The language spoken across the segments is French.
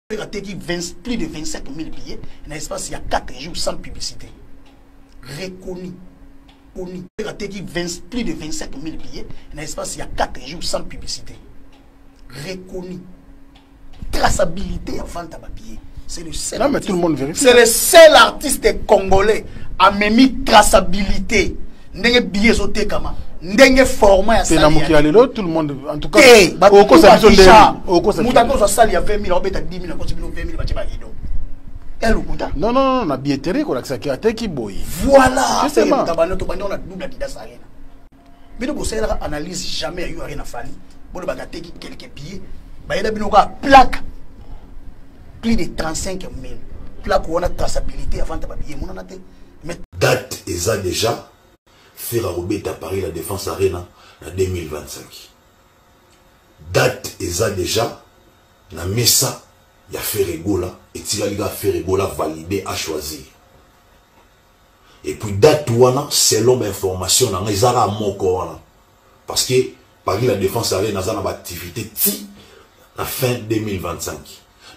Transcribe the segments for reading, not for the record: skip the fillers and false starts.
Plus de 25 000 billets, dans l'espace il y a 4 jours sans publicité. Reconnu. Plus de 25 000 billets, dans l'espace il y a 4 jours sans publicité. Reconnu. Traçabilité avant ta billet. C'est le seul. Non, mais tout le monde vérifie. C'est le seul artiste congolais à même traçabilité. N'engue billet sauté comme n'engue format. C'est la mouki alelo, tout le monde. En tout cas, au cours ça il y a 20 000, on peut 10 000, on continue 20 000, non, non, la billetterie, quoi, ça qui a été qui boy. Voilà. C'est ça. On a double Adidas Arena. Mais nous, on analyse jamais à eu rien à faire. Bon, le bagaté qui quelques billets. Bah, il y a une plaque. Plus de 35 000. Plaque où on a traçabilité avant de payer. Mais date et ça déjà. Faire à Paris la Défense Arena en 2025. Date et ça déjà. Na Messa. Il y a Ferregola. Et Tiraliga Ferregola validé à choisir. Et puis date ouana, selon l'information, on a à Moko. Parce que Paris la Défense Arena a une activité la fin 2025.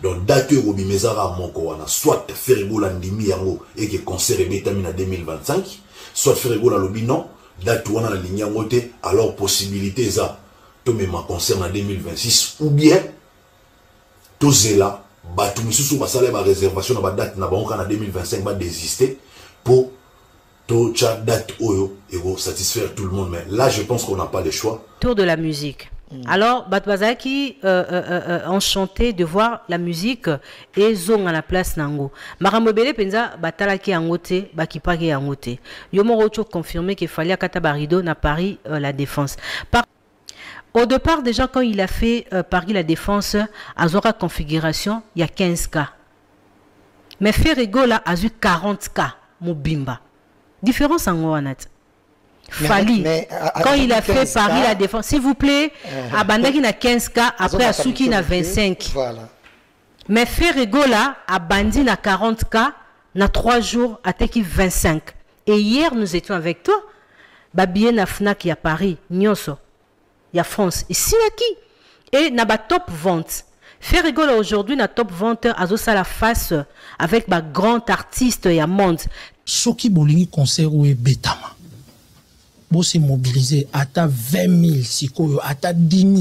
Donc date où Mezara Moko, soit Ferregola Ndimi Yango et que concert est bétamine en 2025, soit Ferregola Lobi non, date ouana la ligne Yango, alors possibilité ça, tout même concert en 2026, ou bien tout cela, tout le monde va réservation dans la date en 2025 va désister pour toute date oyo et satisfaire tout le monde. Mais là, je pense qu'on n'a pas le choix. Tour de la musique. Alors, Batbazaki enchanté de voir la musique et zong à la place nango. Maramobele penza batalaki angote, bakipaki angote. Yomo Rocho confirmé qu'il fallait à Katabarido na Paris la Défense. Au départ, déjà, quand il a fait Paris la Défense, à Zora configuration, il y a 15 cas. Mais Ferregola a eu 40 cas, Mobimba. Différence en Ouanat. Fali, quand il a fait Paris la Défense, s'il vous plaît, à Bandaki n'a 15 cas, après à Souki n'a 25. Voilà. Mais Ferregola a Bandi n'a 40 cas, n'a 3 jours, à Teki 25. Et hier, nous étions avec toi, Babien na Fnac, il y a Paris, Nyoso. Il y a France. Ici, il y a qui? Et il y a top vente. Ferregola aujourd'hui, il y a top vente à la face avec ma grand artiste et à monde. Ce qui bolingi concert ou est bétama. Bon, c'est mobilisé à ta 20 000, si à ta 10 000.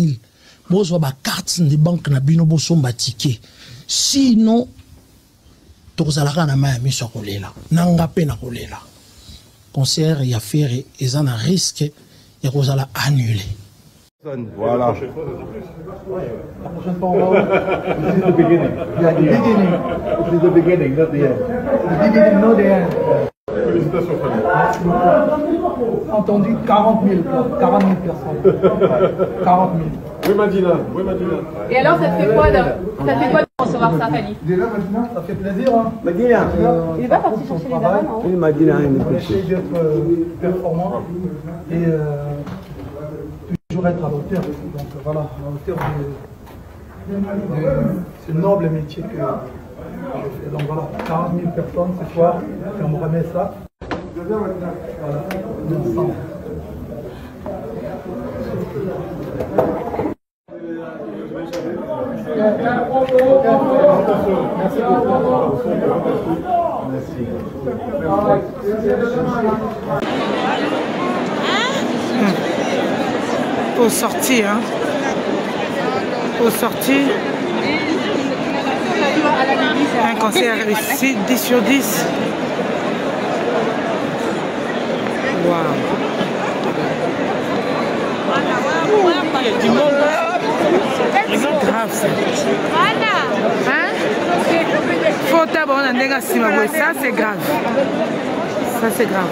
Bon, soit ma carte de banque na bino bon son ticket. Sinon, tout à na Miami sur là. Nanga pe na là. Concert, il y a fait et ça a un risque et vous allez annuler. Voilà. La prochaine fois, on va This is the beginning. Yeah, the beginning. This is the beginning, not the end. The beginning, not the end. Félicitations, famille. Merci beaucoup. Entendu 40 000 personnes. 40 000. Oui, Madina. Oui, Madina. Et alors, ça te fait quoi de recevoir ça, Fanny? Déjà, Madina, ça fait plaisir. Hein. Madina. Il n'est pas parti chercher les amants, non? Oui, Madina. On va essayer d'être performant et toujours être à l'auteur. Donc voilà, à l'auteur de ce noble métier que je fais. Donc voilà, 40 000 personnes ce soir, et on me remet ça. Voilà, ensemble. Merci beaucoup. Au sorti, hein. Au sorti. Un concert réussi, 10 sur 10. Waouh. C'est grave ça. Hein? Faut d'abord on a ça c'est grave. Ça c'est grave.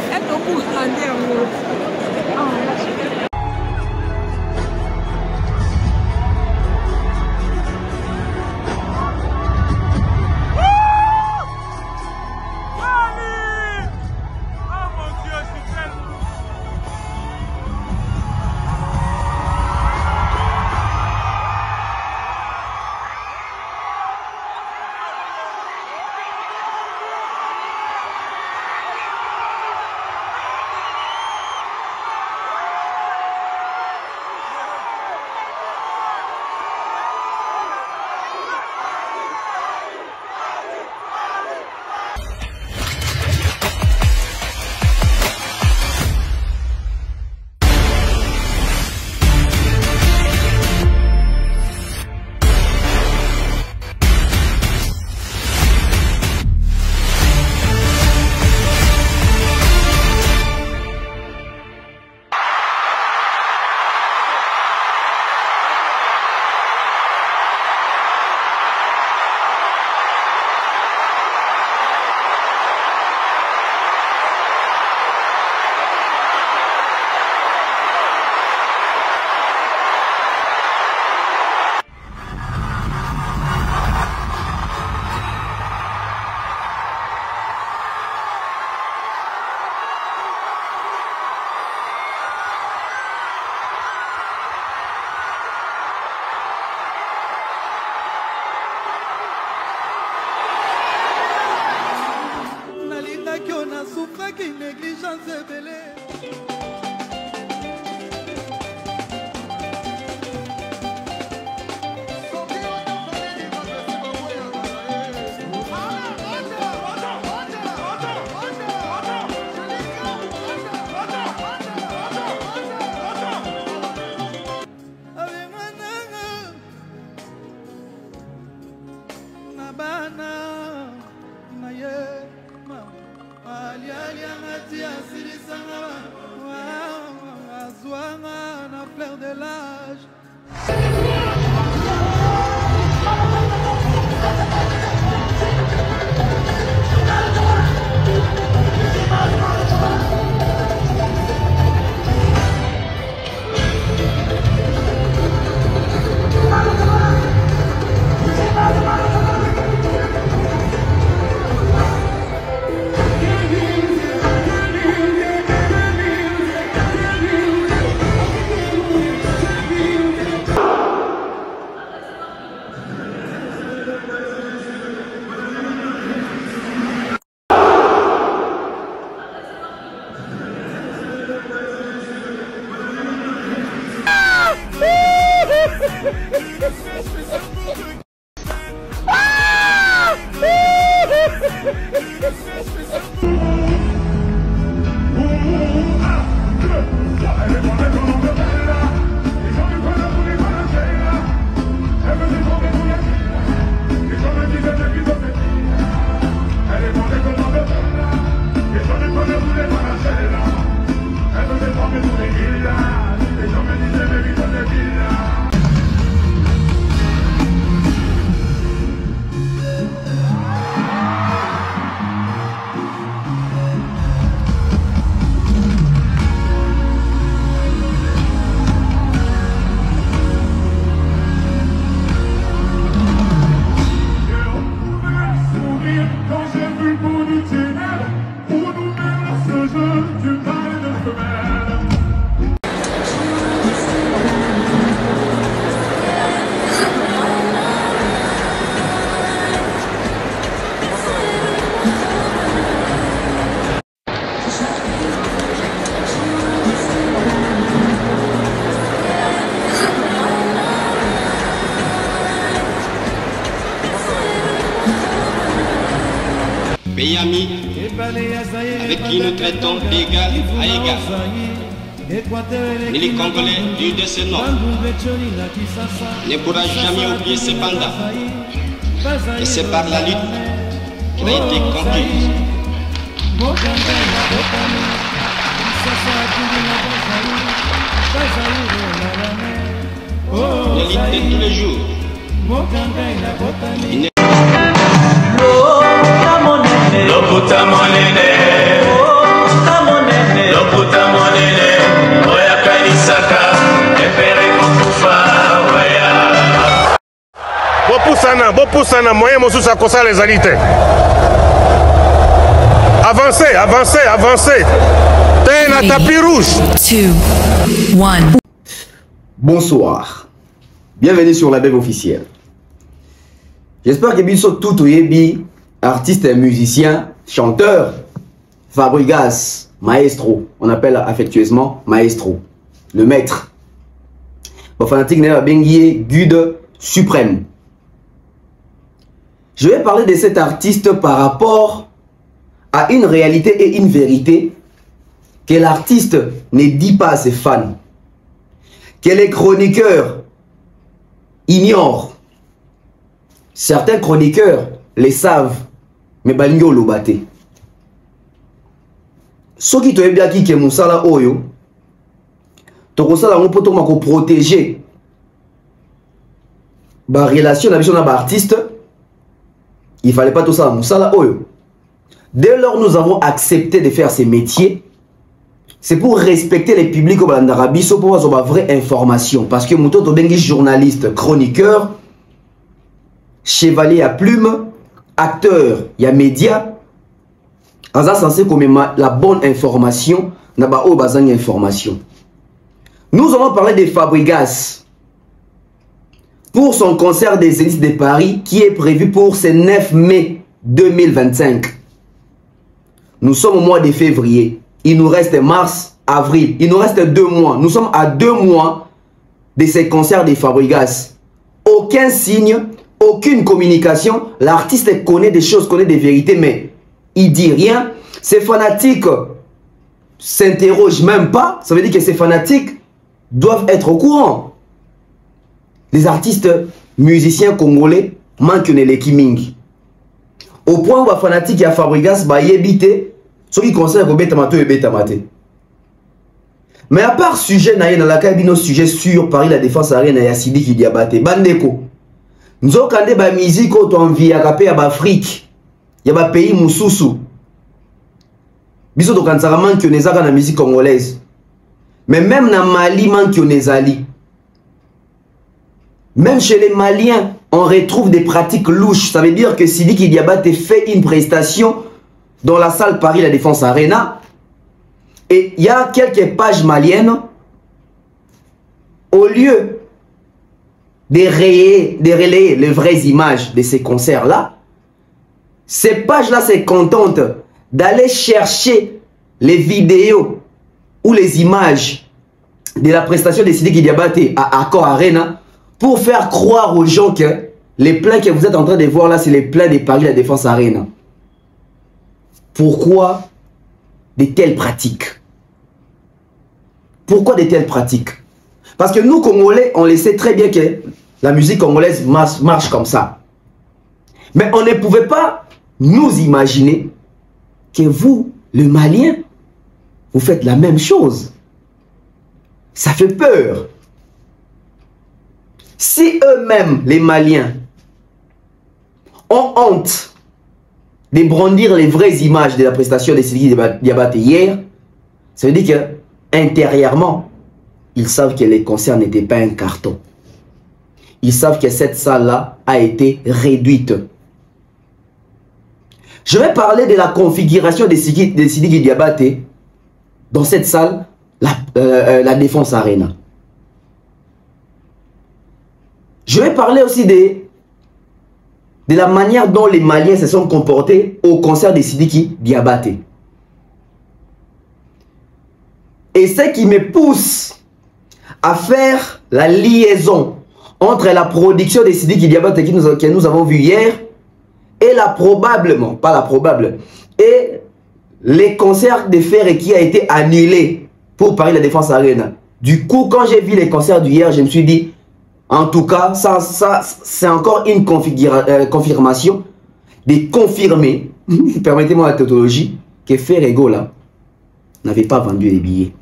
Pays amis, avec qui nous traitons d'égal à égal. Mais les Congolais, du de ce nom, ne pourra jamais oublier cependant que c'est par la lutte qu'il a été conquis. La lutte de tous les jours. Loputa monene, loputa monene, oya kanisaka, epere kokufa, oya. Bopusana, moyen mosusa kosa les alités. Avancez. T'es la tapis rouge. 2, 1. Bonsoir. Bienvenue sur la Belle officielle. J'espère que Bisso tout yebi, artiste et musicien, chanteur, Fabregas, maestro, on appelle affectueusement maestro, le maître. Bon fanatique n'est pas benguié, guide suprême. Je vais parler de cet artiste par rapport à une réalité et une vérité que l'artiste ne dit pas à ses fans, que les chroniqueurs ignorent. Certains chroniqueurs les savent, mais balingo lobate. Ce qui te bien qui est moussala oyo, tokosala ngo poto mako protéger ba relation na biso na ba artiste, il fallait pas tout ça moussala oyo. Dès lors nous avons accepté de faire ces métiers, c'est pour respecter les publics au Balandarabi, so pour avoir vraie information, parce que mouto to bengi journaliste, chroniqueur, chevalier à plume, acteur, il y a média, on est censé comme la bonne information, n'a pas au besoin d'information. Nous allons parler de Fabregas pour son concert des Zénith de Paris qui est prévu pour ce 9 mai 2025. Nous sommes au mois de février. il nous reste mars, avril. Il nous reste 2 mois. Nous sommes à 2 mois de ces concerts des Fabregas. Aucun signe, aucune communication. L'artiste connaît des choses, connaît des vérités, mais il dit rien. Ces fanatiques s'interrogent même pas. Ça veut dire que ces fanatiques doivent être au courant. Les artistes musiciens congolais manquent les kiming. Au point où les fanatiques et les Fabregas bah yébité, ceux qui concernent le bétamato et bétamate. Mais à part sujet na la cabine sujet sur Paris la défense arena ya Sidiki Diabaté bandeko. Nous kande ba musique auto envie ya kapé ya Afrique. Ya ba pays mususu. Biso to kansara manque nezaka na musique congolaise. Mais même na Mali manque nezali. Même chez les Maliens, on retrouve des pratiques louches. Ça veut dire que Sidiki Diabaté fait une prestation dans la salle Paris la défense arena. Et il y a quelques pages maliennes, au lieu de relayer les vraies images de ces concerts-là, ces pages-là se contentent d'aller chercher les vidéos ou les images de la prestation de Sidiki Diabaté à Accor Arena pour faire croire aux gens que les plans que vous êtes en train de voir là, c'est les plans de Paris la défense arena. Pourquoi de telles pratiques? Pourquoi de telles pratiques? Parce que nous, Congolais, on le sait très bien que la musique congolaise marche comme ça. Mais on ne pouvait pas nous imaginer que vous, le Malien, vous faites la même chose. Ça fait peur. Si eux-mêmes, les Maliens, ont honte de brandir les vraies images de la prestation de Sidiki Diabaté hier, ça veut dire que intérieurement, ils savent que les concerts n'étaient pas un carton. Ils savent que cette salle-là a été réduite. Je vais parler de la configuration de Sidiki Diabaté dans cette salle, la Défense Arena. Je vais parler aussi de la manière dont les Maliens se sont comportés au concert de Sidiki Diabaté. Et ce qui me pousse à faire la liaison entre la production de Sidiki Diabaté que nous avons vu hier et et les concerts de Ferré qui a été annulé pour Paris la Défense Arena. Du coup, quand j'ai vu les concerts d'hier, je me suis dit, en tout cas, ça c'est encore une confirmation de confirmer, permettez-moi la tautologie, que Ferrego là n'avait pas vendu les billets.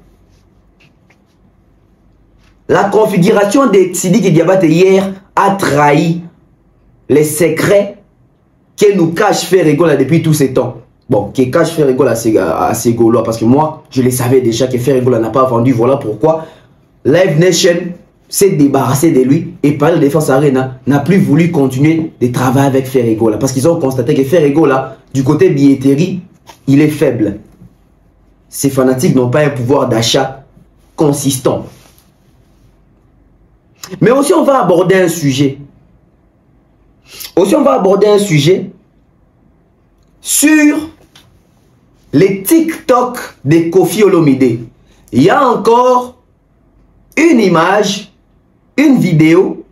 La configuration de Sidiki Diabaté hier a trahi les secrets que nous cache Ferrego là depuis tous ces temps. Bon, qui cache Ferrego là à ces Gaulois, parce que moi, je le savais déjà que Ferrego là n'a pas vendu. Voilà pourquoi Live Nation s'est débarrassé de lui et Paris la Défense Arena n'a plus voulu continuer de travailler avec Ferrego là, parce qu'ils ont constaté que Ferrego là, du côté billetterie, il est faible. Ces fanatiques n'ont pas un pouvoir d'achat consistant. Mais aussi on va aborder un sujet. Sur les TikTok de Koffi Olomide. Il y a encore une image, une vidéo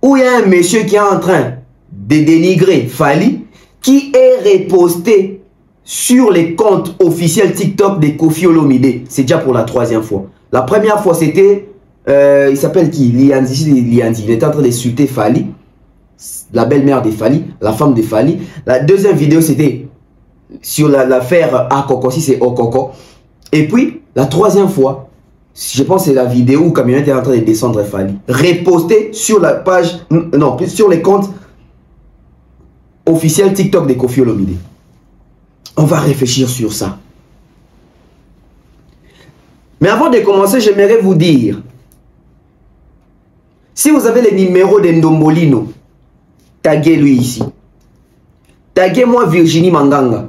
où il y a un monsieur qui est en train de dénigrer Fally, qui est reposté sur les comptes officiels TikTok de Koffi Olomide. C'est déjà pour la 3e fois. La première fois c'était, il s'appelle qui? Lianzi. Il était en train d'insulter Fally, la belle-mère de Fally, la femme de Fally. La deuxième vidéo c'était sur l'affaire Akoko, si c'est Okoko. Et puis la 3e fois, je pense que c'est la vidéo où Camionnette est en train de descendre Fally, reposté sur la page, non, sur les comptes officiels TikTok de Koffi Olomide. On va réfléchir sur ça. Mais avant de commencer, j'aimerais vous dire, si vous avez les numéros de Ndombolino, taguez-lui ici. Taguez-moi Virginie Manganga.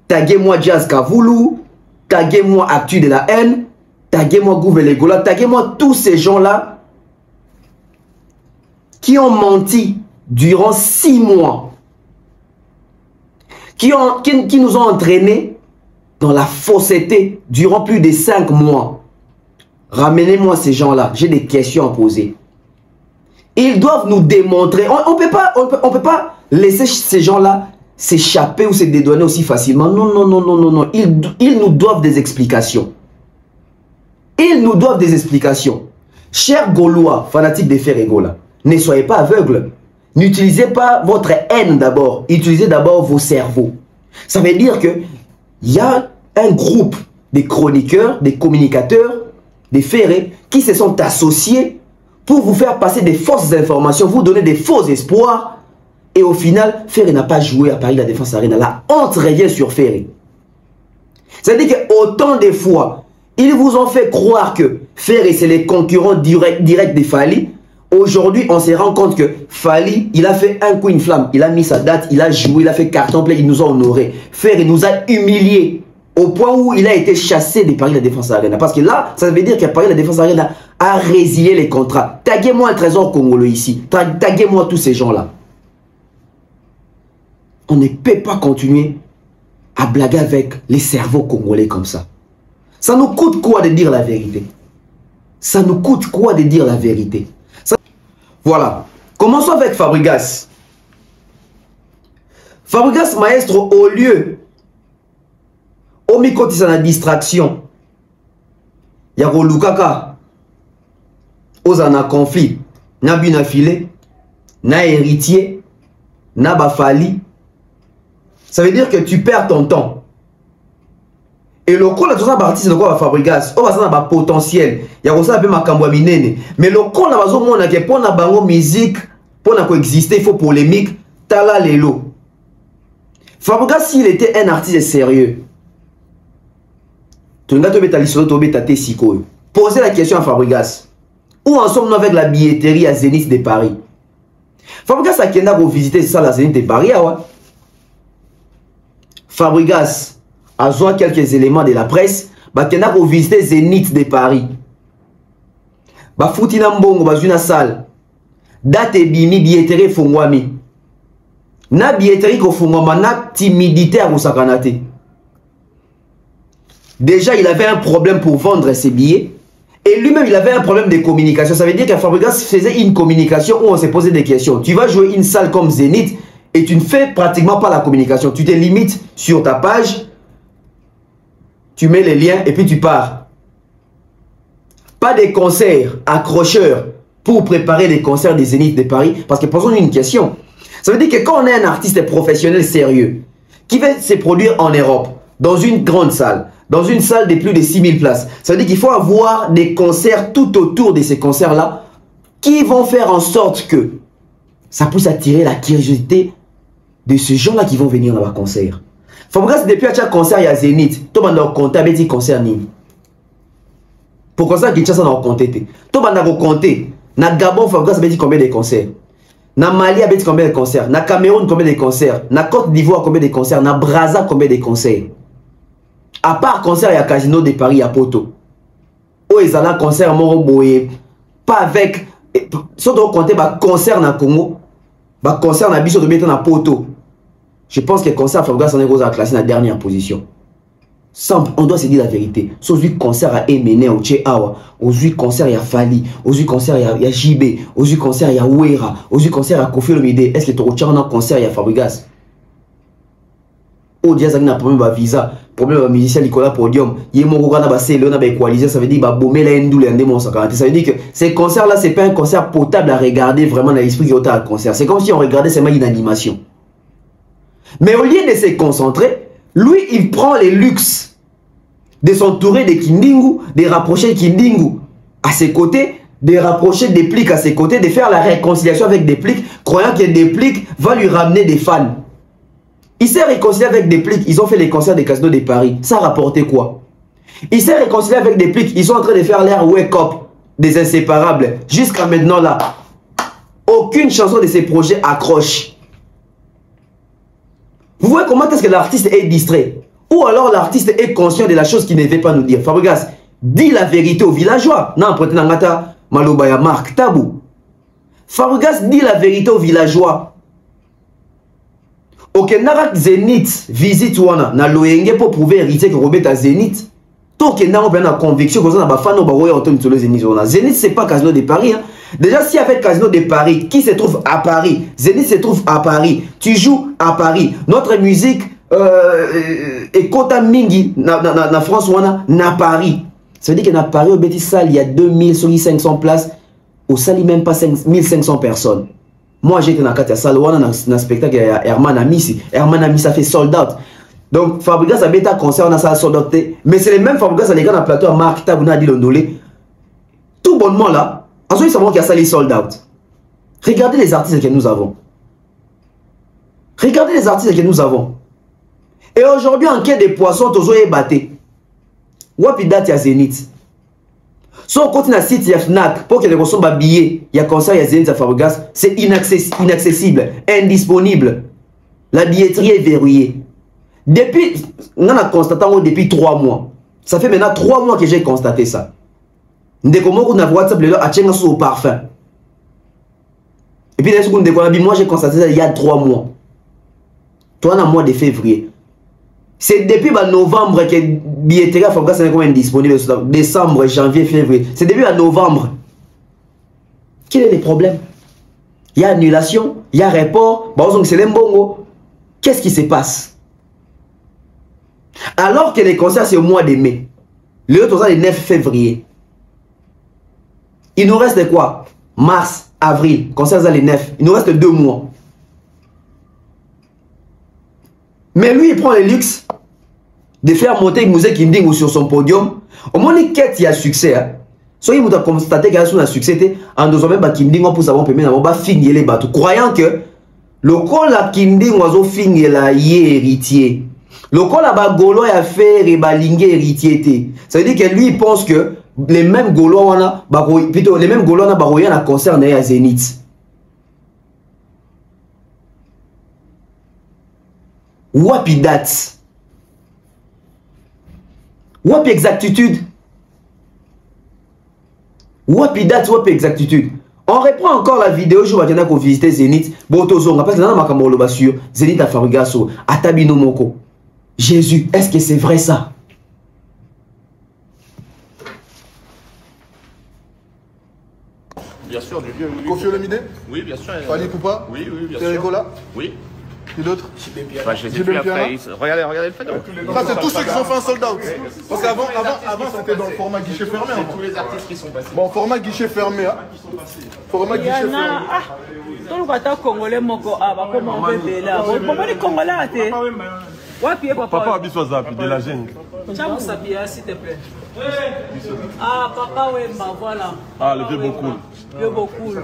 Taguez-moi Jazz Kavoulou. Taguez-moi Actu de la haine. Taguez-moi Gouvelegola. Taguez-moi tous ces gens-là qui ont menti durant 6 mois. Qui nous ont entraînés dans la fausseté durant plus de 5 mois. Ramenez-moi ces gens-là, j'ai des questions à poser. Ils doivent nous démontrer, on peut pas laisser ces gens-là s'échapper ou se dédouaner aussi facilement. Non, non, non, non, non, non. Ils nous doivent des explications. Ils nous doivent des explications. Chers Gaulois, fanatiques des Ferregola, ne soyez pas aveugles. N'utilisez pas votre haine d'abord. Utilisez d'abord vos cerveaux. Ça veut dire que il y a un groupe de chroniqueurs, des communicateurs, des ferrés qui se sont associés pour vous faire passer des fausses informations, vous donner des faux espoirs. Et au final, Ferré n'a pas joué à Paris la Défense Arena. La honte revient sur Ferré. C'est-à-dire qu'autant de fois, ils vous ont fait croire que Ferré, c'est les concurrents directs de Fali. Aujourd'hui, on se rend compte que Fali, il a fait un coup, une flamme. Il a mis sa date, il a joué, il a fait carton plein, il nous a honorés. Ferré nous a humiliés au point où il a été chassé de Paris la Défense Arena. Parce que là, ça veut dire que Paris la Défense Arena a résilié les contrats. Taguez-moi le trésor congolais ici. Taguez-moi tous ces gens-là. On ne peut pas continuer à blaguer avec les cerveaux congolais comme ça. Ça nous coûte quoi de dire la vérité? Ça nous coûte quoi de dire la vérité? Voilà. Commençons avec Fabregas. Fabregas, maestro, au lieu, au micro, c'est une distraction. Il y a Lukaka, aux en conflit, n'a bien affilé, n'a héritier, n'a bafali. Ça veut dire que tu perds ton temps. Et le coup, là, tout ça, c'est le coup de Fabregas. On va ça dans potentiel. Il y a ça un peu ma cambo minene. Mais le coup, là, on a que pour la bango musique, pour la coexister, il faut polémique. Tala lelo. Fabregas, s'il était un artiste sérieux, tu n'as pas posez la question à Fabregas. Où en sommes-nous avec la billetterie à Zénith de Paris? Fabregas a qu'à visiter ça, la Zénith de Paris. Fabregas a besoin quelques éléments de la presse. Bakena pour visiter Zénith de Paris. Ba foutina mbongo bazuna salle. Date bimi billetterie fongwami. Na billetterie ko fongwama na timidité à Rosakanate. Déjà il avait un problème pour vendre ses billets. Et lui-même il avait un problème de communication. Ça veut dire que Fabregas faisait une communication où on se posait des questions. Tu vas jouer une salle comme Zénith et tu ne fais pratiquement pas la communication. Tu te limites sur ta page. Tu mets les liens et puis tu pars. Pas des concerts accrocheurs pour préparer les concerts des Zénith de Paris. Parce que posons une question. Ça veut dire que quand on est un artiste professionnel sérieux qui veut se produire en Europe, dans une grande salle, dans une salle de plus de 6000 places, ça veut dire qu'il faut avoir des concerts tout autour de ces concerts-là qui vont faire en sorte que ça puisse attirer la curiosité de ces gens-là qui vont venir dans leur concert. Fabregas, depuis chaque concert, il y a Zénith. Tout le monde a compté avec des concerts. Pour concert, Kinshasa n'a pas compté. Tout le monde a compté. Na Gabon, Fabregas a dit combien de concerts. Na Mali a dit combien de concerts. Na Cameroun, combien de concerts. Na Côte d'Ivoire, combien de concerts. Na Brazza, combien de concerts. À part concert, il y a Casino de Paris à Poto. Où ils ont un concert, pas avec. Si on compte un concert dans Congo, un concert dans Bisso de mettre dans Poto. Je pense que le concert Fabregas en est classé dans la dernière position. Simple, on doit se dire la vérité. Aujourd'hui, concert à Emene, au Tchéawa. Aujourd'hui, concert, il y a Fali. Aujourd'hui, concert, il y a JB. Aujourd'hui, concert, il y a Ouera. Aujourd'hui, concert, il y a Kofi Olomide. Est-ce que tu as un concert, il y a Fabregas? Au Diaz, il y a un problème de visa. Problème de musicien Nicolas Podium. Il y a un problème de Léon avec coalisé. Ça veut dire que bomber la Ndoul et Ndemo. Ça veut dire que ces concerts-là, ce n'est pas un concert potable à regarder vraiment dans l'esprit qui est un concert. C'est comme si on regardait seulement une animation. Mais au lieu de se concentrer, lui, il prend les luxes de s'entourer de Kindingu, de rapprocher Kindingu à ses côtés, de rapprocher Déplique à ses côtés, de faire la réconciliation avec Déplique, croyant que Déplique va lui ramener des fans. Il s'est réconcilié avec Déplique, ils ont fait les concerts des Casino de Paris. Ça a rapporté quoi? Il s'est réconcilié avec Déplique, ils sont en train de faire l'air wake-up des inséparables. Jusqu'à maintenant là, aucune chanson de ces projets accroche. Vous voyez comment est-ce que l'artiste est distrait? Ou alors l'artiste est conscient de la chose qu'il ne veut pas nous dire. Fabregas, dis la vérité aux villageois. Non, prêtez-nangata, Malobaya Marc, tabou. Fabregas, dis la vérité aux villageois. Ok, Narak Zénith, visite wana, na loyenge pour prouver héritier que Robert a Zénith. Tant que n'a pas conviction que ça n'a pas fait, Zénith, c'est pas Casino de Paris. Hein. Déjà, si avec Casino de Paris, qui se trouve à Paris, Zénith se trouve à Paris, tu joues à Paris. Notre musique est Kota Mingi, na France, na Paris. Ça veut dire qu'à Paris, au Bétis Salle, il y a 2500 places. Au Salle, même pas 1500 personnes. Moi, j'étais dans la salle, dans un spectacle, Herman Amissi. Herman Amissi, ça fait sold out. Donc, Fabrigas a bêta concert, on a ça sold out. Mais c'est les mêmes Fabrigas, les gars, dans le plateau, Marc Tabouna, dit l'ondolé. Tout bonnement là, ensuite, ils savent qu'il y a ça, les sold out. Regardez les artistes que nous avons. Regardez les artistes que nous avons. Et aujourd'hui, en quai des poissons, toujours est batté. Wapidat, il y a Zénith. Si on continue à site, il y a FNAC, pour que les personnes soient billets, il y a concert, il y a Zénith à Fabrigas, c'est inaccessible, indisponible. La billetterie est verrouillée. Depuis, on a constaté depuis 3 mois. Ça fait maintenant 3 mois que j'ai constaté ça. Dès que on a WhatsApp, le a tenu au parfum. Et puis, moi j'ai constaté ça il y a 3 mois. Toi, on a mois de février. C'est depuis novembre que billetterie à Fabrigas est indisponible. Décembre, janvier, février. C'est depuis novembre. Quel est le problème? Il y a annulation, il y a report. C'est l'embongo. Qu'est-ce qui se passe? Alors que les concerts c'est au mois de mai. Le autre c'est le 9 février. Il nous reste quoi? Mars, avril. Concert c'est le 9. Il nous reste 2 mois. Mais lui il prend le luxe de faire monter Mouzé Kinding sur son podium. Au moins il y a succès. Hein. Soyez vous avez constaté qu'il y a un succès. En deux même Kinding pour savoir permettre finir les bateaux. Croyant que le col à Kinding oiseau finir la héritier. Le col à Golo a fait rebalingue héritier. Ça veut dire que lui il pense que les mêmes Golo plutôt les mêmes Golo na baroya na concert à Zénith. Wapi date. Wapi exactitude. Wapi date, wapi exactitude. On reprend encore la vidéo, je vais vous visiter Zénith. Botozonga, parce que là, on va sur Zénith à Fabrigaso, à Tabino Moko. Jésus, est-ce que c'est vrai ça? Bien sûr, du vieux. Kofi Olomide? Oui, bien sûr. Fali Poupa? Oui, oui, bien sûr. Rigola? Oui. Qui d'autre? Bah, je les ai plus après. Regardez le fait. Ça, c'est tous ceux qui ont fait un sold out. Parce qu'avant, c'était dans le format guichet fermé. C'est tous les artistes qui sont passés. Bon, format guichet fermé. Hein. Format guichet fermé. Tout le monde congolais, moko, comment on peut là? Bon, les Congolais, Papa Abiswaza, puis de la gêne. Tiens, vous s'habiller, s'il te plaît. Ah, Papa Wemba, voilà. Ah, le vieux Bokoul. Le Bokoul.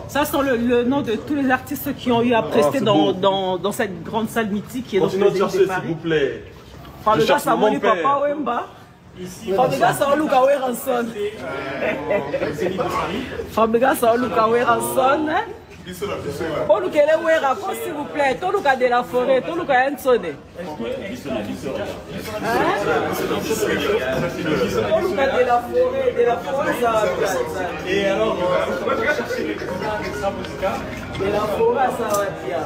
Ça, c'est le nom de tous les artistes qui ont eu à prester dans cette grande salle mythique qui est dans le Zénith de Paris. S'il vous plaît. Fabrigas Samoli, Papa Wemba. Fabrigas Saoluka Weranson. Fabrigas Saoluka Weranson. Pour nous qu'elle est s'il vous plaît, tout le cas de la forêt, tout le cas de sonné. Tout le cas de la forêt, ça. Et alors, de la forêt, ça va dire.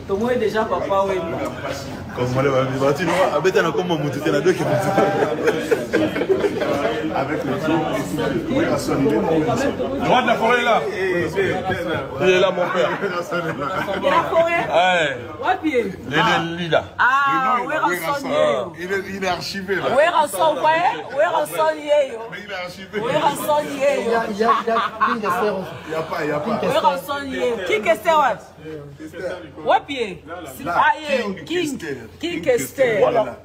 Tout le monde est déjà papa, oui. Comme moi, je vais dire, avec un comme mon tu la deux qui avec le tour, oui, à son niveau. Le roi de la forêt là. Il est là, mon père. De la forêt? Ouais. Les Lida. Ah, où il est archivé là. Où est Ranson, ouais? Où est Ranson, mais il est archivé. Où est Ranson, il y a pas. Où est Ranson, qui que c'est, ouais? Ouais, pied. Ah, King Kester. Voilà.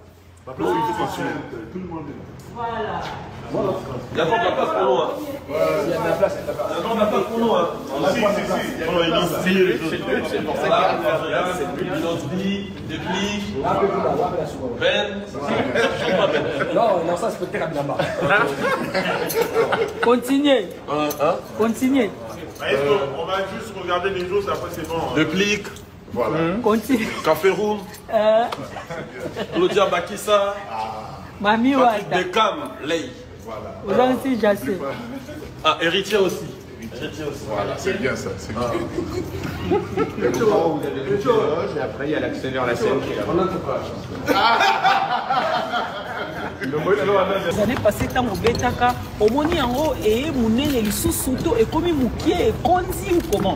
Voilà. Il y a encore de la place pour nous. Il y a de la place. Il y a encore de la place pour nous. C'est pour ça qu'il y a Non, ça c'est peut-être là-bas. Continuez. Continuez. On va juste regarder les jours, après c'est bon. Le plic. Voilà. Continue. Café roule. Claudia Bakissa. Mami Wata. Beckham, Lay. Voilà. Vous aussi, Jassé. Ah, héritier aussi. Voilà, c'est bien ça. C'est bien. Vous avez le piloge, et après il y a l'accélère la scène qui est là. Les années passées, tant au Betaka, au moni en haut et mouné les sous-souto et comme moukier et kondi ou comment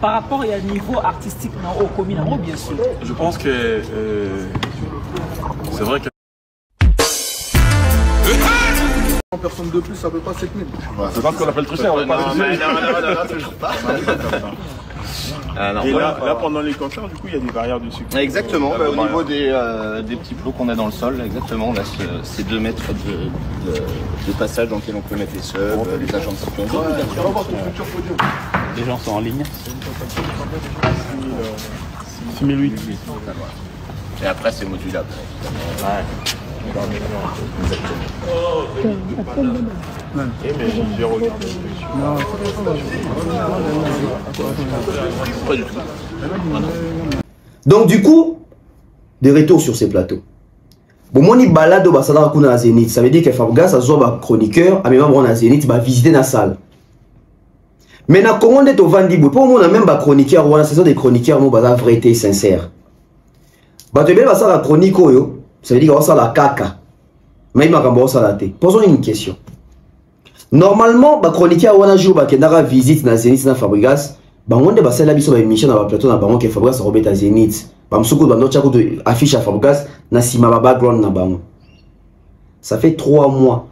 par rapport à niveau artistique au commun en haut bien sûr. Je pense que c'est vrai que personne de plus, ça ne peut pas 7000. C'est pas ce qu'on appelle tricher, on va pas toujours pas. Et là, pendant les concerts, du coup, il y a des barrières de sucre. Exactement, au niveau des petits plots qu'on a dans le sol, exactement, on a ces 2 mètres de passage dans lequel on peut mettre les subs, les agents de sécurité. Les gens sont en ligne. 6008. Et après, c'est modulable. Ouais. Donc du coup, de retour sur ces plateaux. Bon, moi, ni balade au Basada Kuna Zénith. Ça veut dire que Fabgas a un chroniqueur, à mes membres à Zénith, va visiter la salle. Mais na Congo est au Vandibou. Pour moi, on a même un chroniqueur, ou une saison des chroniqueurs, moi, basa vérité et sincère. Bah, tu veux passer la chronique, ça veut dire qu'on va la caca. Mais il m'a dit, posons une question. Normalement, les chroniqueurs ont un jour qui ont visite dans Zénith dans Fabregas. On a passé la mission dans le plateau dans que Fabregas a robé à Zénith. Affiche à Fabregas dans le background. Ça fait 3 mois.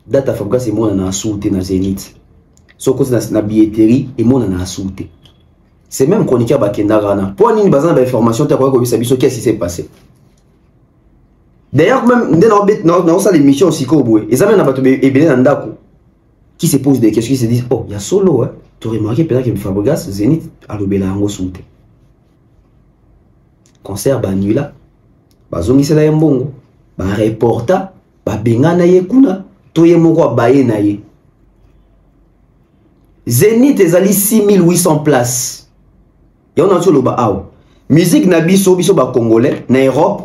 Date à Fabregas et moi on a sauté dans Zénith. Sauf que c'est dans la billetterie et moi on a sauté. C'est même chroniqueur qui ont un pour une base d'information, tu as vu qu'est-ce qui s'est passé. D'ailleurs, même dans cette émission aussi, ils amènent un qui se pose des questions, qui se disent, oh, il y a solo, hein. Tu as remarqué peut-être que Fabregas, Zénith, a l'obéla en sauté. Concert, nuit là, bazongi c'est là mbongo, reporta, benga na ye kuna, toye moko baye na ye. Zénith ezali 6800 places. Et on a sur le bas. Musique na biso congolais, na Europe.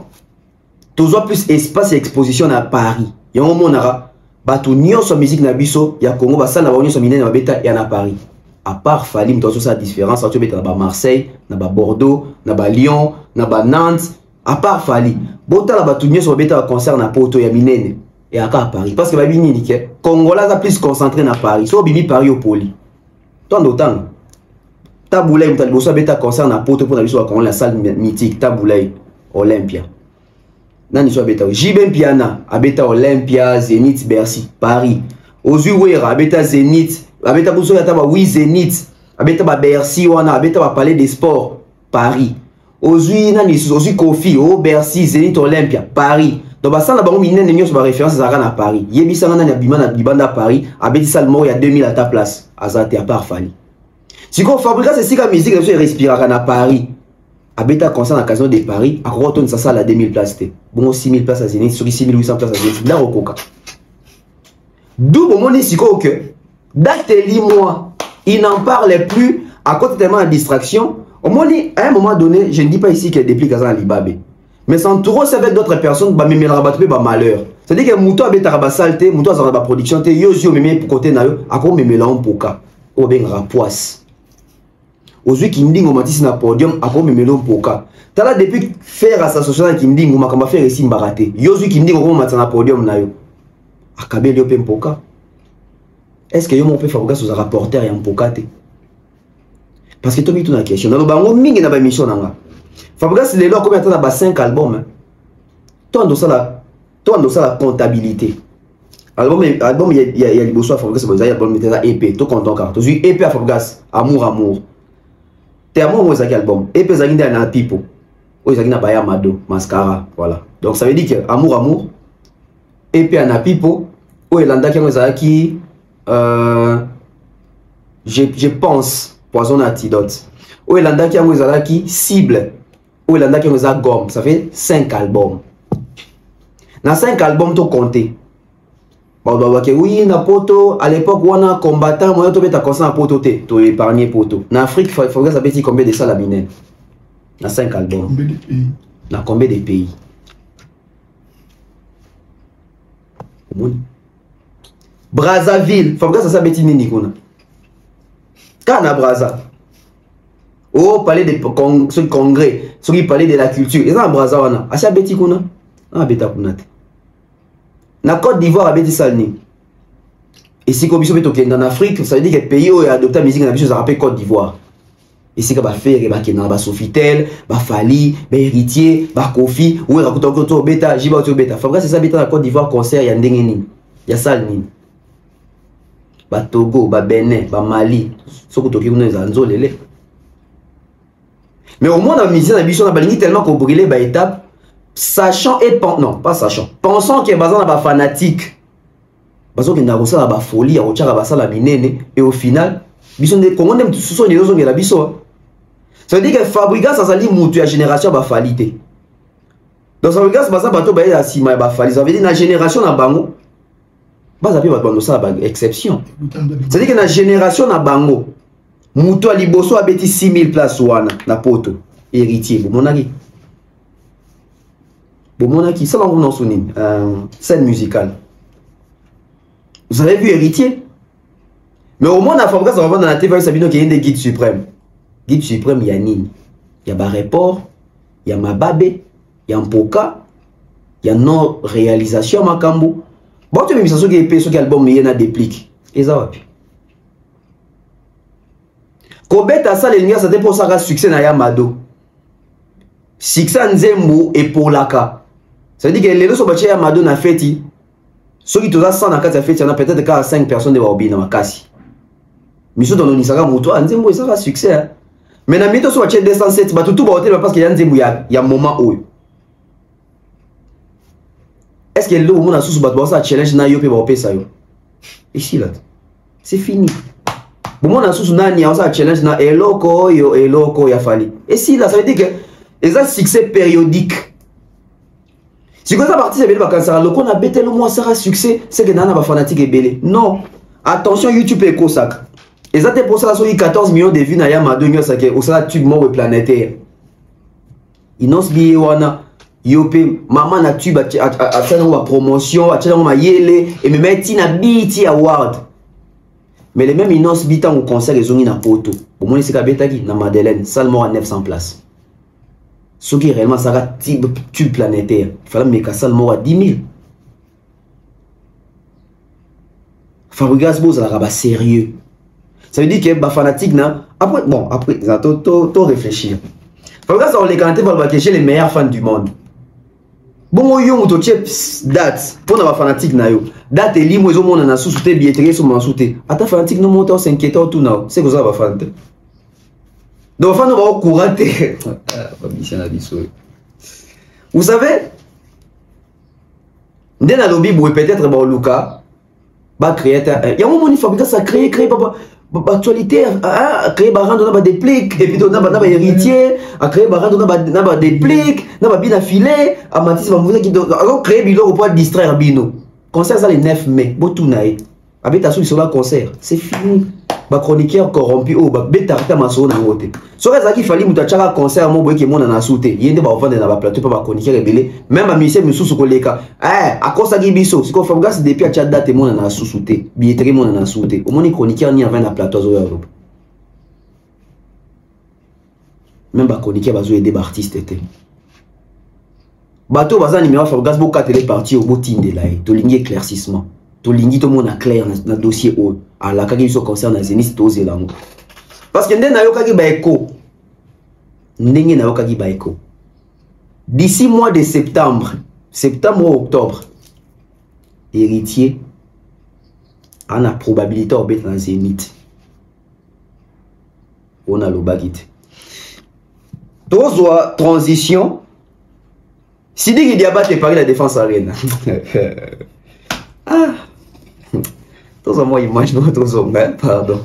Toujours plus espace et exposition à Paris. Il y a un moment où il y a musique na biso, il y a Congo, il y a Paris. À part Falim, tu as la différence, tu as Marseille, Bordeaux, Lyon, Nantes. À part Fali, Bota la batunye sur un concert na Poto ya Minene et à Paris. Parce que les Congolais sont plus concentrés na Paris. Soit Bibi Paris au poli. Tant d'autant. Taboulay, tu as un concert na Poto pour la salle mythique. Taboulay, Olympia. Nani soit beta Jibem Piana abeta Olympia, Zénith, Bercy, Paris. Ozuwera abeta Zénith, abeta Bousso yataba oui Zénith, abeta ba Bercy wana abeta ba Palais des Sports, Paris. Ozui nani Ozu Kofi, o Bercy, Zénith, Olympia, Paris. Donc ça la bango minene nyo sur ba référence à na Paris. Yebisa nani abima na bibanda Paris, abeti salle mort il y a 2000 à ta place. Azate à part Fali. Si qu'on fabrique c'est la musique que respirera na Paris. Abeta concert dans Casino de Paris, à retourne sa salle à 2000 places. Bon, 6000 places à Zénith, sur 6800 places à Zénith. Là, au coca. D'où mon monde ici que, d'ateli moi, il n'en parle plus à cause tellement de distraction. Au moins, à un moment donné, je ne dis pas ici qu'il y a des plis Kazan à Libabé. Mais s'entourer avec d'autres personnes, bah, me rabattre, bah, malheur. C'est-à-dire que Mouto abeta rabasalte, Mouto a la production, yo, me pour côté na yo, à quoi me mélange pour ka, ou bien rapoisse. Aujourd'hui, Kindingo Matisse na podium, après me melon poka. Tala depuis faire association avec Kindingo, ma kamba faire ici mbaraté. Yozu Kindingo comme matisse na podium na yo. Akabe yo poka. Est-ce que yo mon peut faire sur un rapporteur et un poka te? Parce que tu mis tout la question. Dans le bango mingi na ba émission nanga. Fabregas les lois combien de temps na 5 albums. Toi dans ça la comptabilité. Album il y a liboso Fabregas c'est album mettait ça EP, tout content car. Tu EP à Fabregas, amour. T'es à moi, moi, album. Et puis, il y a un pipo. Il y a un bayamado, mascara. Voilà. Donc, ça veut dire que amour. Et puis, il y a un pipo. Il y a un qui. Je pense. Poison antidote. Il y a un qui cible. Il y a un gomme. Ça fait 5 albums. Dans 5 albums, tu comptes. Oui, na poto, à l'époque, on a combattant, moi, tu as constant à poto, tu as épargné poto. En Afrique, il faut savoir combien de salles à Binen. Dans 5 albums. Combien de pays? Dans combien de pays? Brazzaville, il faut savoir ça, Betty Nini. Quand on a Braza, oh, parler de ce congrès, ceux qui parlaient de la culture, ils ont un Braza, on a. Acha Beti Kuna, ah, Beta Kunate. Na Côte d'Ivoire, a Beti Salni. Et si comme ils sont en Afrique, ça veut dire que le pays où il a adopté la musique, ça rappelle Côte d'Ivoire. Et c'est qu'il va faire, il va faire Sofitel, il va Fali, il Héritier, il va Kofi, ou il va faire Beta, Jiba ou Beta. Fabrice, c'est ça, Beta dans la Côte d'Ivoire, concert, il y a Ndengeni, il y a Salni. Ba Togo, ba Benin, ba Mali, ce que tu as dit, mais au moins dans la musique, on a baligné tellement qu'on brûlait ba étape, sachant et non, pas sachant, pensant qu'il y a besoin de fanatique, parce qu'il y a besoin de folie, il y a besoin de minene, et au final, bison de Congo même ce sont des choses qui la biso. Ça veut dire que Fabrigas ça s'allie mutu à génération ba falité. Donc Fabrigas ça bato ba ya sima ba fali, ça veut dire la génération na bango. Ba ça peut ba ça ba exception. Ça veut dire que la génération na bango mutu a liboso a beti 6000 places wana na poto héritier bomonaki. Bomonaki ça on sonne scène musicale. Vous avez vu héritier? Mais au moins, on a fait ça dans la TV, il y a des guides suprêmes. Guide suprême, il y a Nini. Il y a Barreport, il y a Mababé, il y a Mpoka, il y a nos réalisations à Makambo. Bon, tu as mis ça sur les albums, il y en a des plics. Et ça va plus. Kobet a ça, les gars, c'était pour ça qu'il succès dans Yamado. Succès Nzembo et pour Laka. Ça veut dire que les deux sont battus à Yamado na fête. Ceux qui ont 100 dans la fête, il y en a peut-être 5 personnes de Wabi dans la casse. Miso dans l'Onisaka Mouto, Nzembo, ça va succès. Mais dans le mito, soit 207, tout va hôtel parce qu'il y a Nzembo, il y a un moment où. Est-ce que le monde a sous battu ça challenge na yo pe ba ça yo? Ici là. C'est fini. Bon monde a sous nani a ça challenge na eloko ya fali. Et si là ça veut dire que les un succès périodique. Si quand ça partie c'est bien vacances le qu'on a bêté le mois ça succès, c'est que nana ba fanatique est belé. Non. Attention YouTube est cosac. Et ça c'est pour ça qu'il y a 14 millions de vues na Yamado nyo ça que au ça tube mort planétaire. Inos bié wana Yopé, maman na tube a fait une promotion, a fait une yele, et me met na BT Award. Mais les mêmes innos bitan au concert les ont na poto. Au moins c'est kabetaki na Madeleine, salle mort à 900 places. Ce qui réellement ça va tube planétaire. Il fallait mettre salle mort à 10 000. Fabrigas Boz a rabat sérieux. Ça veut dire que bah fanatique na après bon après to réfléchir. Fabrigas on les canté pour les meilleurs fans du monde. Bon, yo moto date pour na fanatique na yo. Date limo ezo mona na sous-souté billetterie sur mansouté. Ata fanatique no monte s'inquiète tout na. C'est quoi ça va fanatique. Donc fan va au courant. Vous savez dès la lobby pour peut-être ba Luka ba créateur. Il y a un moment il fabrique ça créer papa actualité a créé barando na des pliques et puis on a héritier a créé barando na des pliques na bien affilé a Matisse va vous qui alors créer bilo pour distraire bino concert ça le 9 mai botunae avec sur le concert c'est fini ba chroniqueur corrompu o ba beta ta maso na ngote so ça qui fallait mutachaka concert mo boye ke mona na souté yende ba vendre na ba plateau pas ba chroniqueur rebelle même ba monsieur mususu koleka a kosa ki biso siko fabrigas depuis a chat date mona na souté billetterie mona na souté au moni chroniqueur ni avant na plateau zo Europe même ba chroniqueur bazo aider ba artiste était bato baza numéro fabrigas bo katele parti au botinde là to lingi éclaircissement to lingi to mona clair na dossier o à la kaki so concerne na Zenith to zelango parce que ndena yo kaki ba écho ndenge na yo kaki ba écho d'ici mois de septembre ou octobre héritier a probabilité au bet na Zenith on a le bagit tozwa transition Sidi Diabate Paris la défense arène. Ah. Tous en moi image notre homme, pardon.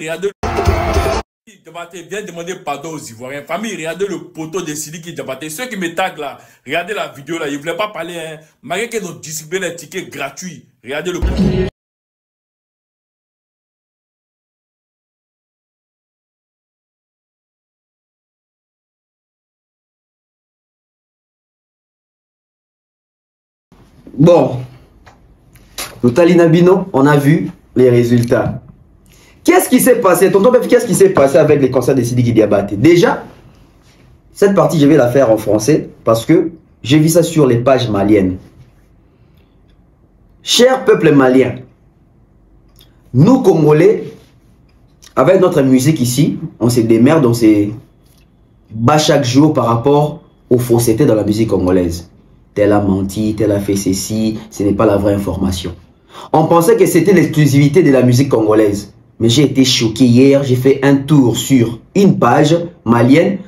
regardez. Viens demander pardon aux Ivoiriens. Famille, regardez le poteau de Sidiki Diabaté. Ceux qui me taguent là, regardez la vidéo là. Ils ne voulaient pas parler. Hein. Malgré qu'ils ont distribué les tickets gratuits. Regardez le poteau. Bon, Totalina Bino, on a vu les résultats. Qu'est-ce qui s'est passé, tonton Bef, qu'est-ce qui s'est passé avec les concerts de Sidiki Diabaté? Déjà, cette partie, je vais la faire en français parce que j'ai vu ça sur les pages maliennes. Cher peuple malien, nous Congolais, avec notre musique ici, on se démerde, on se bat chaque jour par rapport aux faussetés dans la musique congolaise. Tel a menti, tel a fait ceci, ce n'est pas la vraie information. On pensait que c'était l'exclusivité de la musique congolaise. Mais j'ai été choqué hier, j'ai fait un tour sur une page malienne.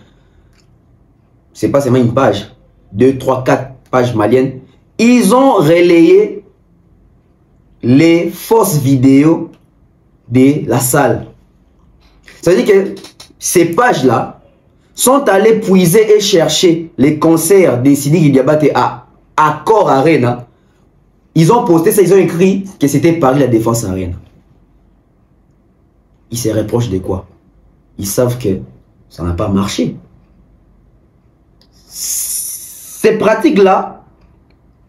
C'est pas seulement une page, 2, 3, 4 pages maliennes. Ils ont relayé les fausses vidéos de la salle. Ça veut dire que ces pages-là sont allés puiser et chercher les concerts de Sidiki Diabaté à Accor Arena. Ils ont posté ça, ils ont écrit que c'était Paris la Défense Arena. Ils se reprochent de quoi? Ils savent que ça n'a pas marché. Ces pratiques-là,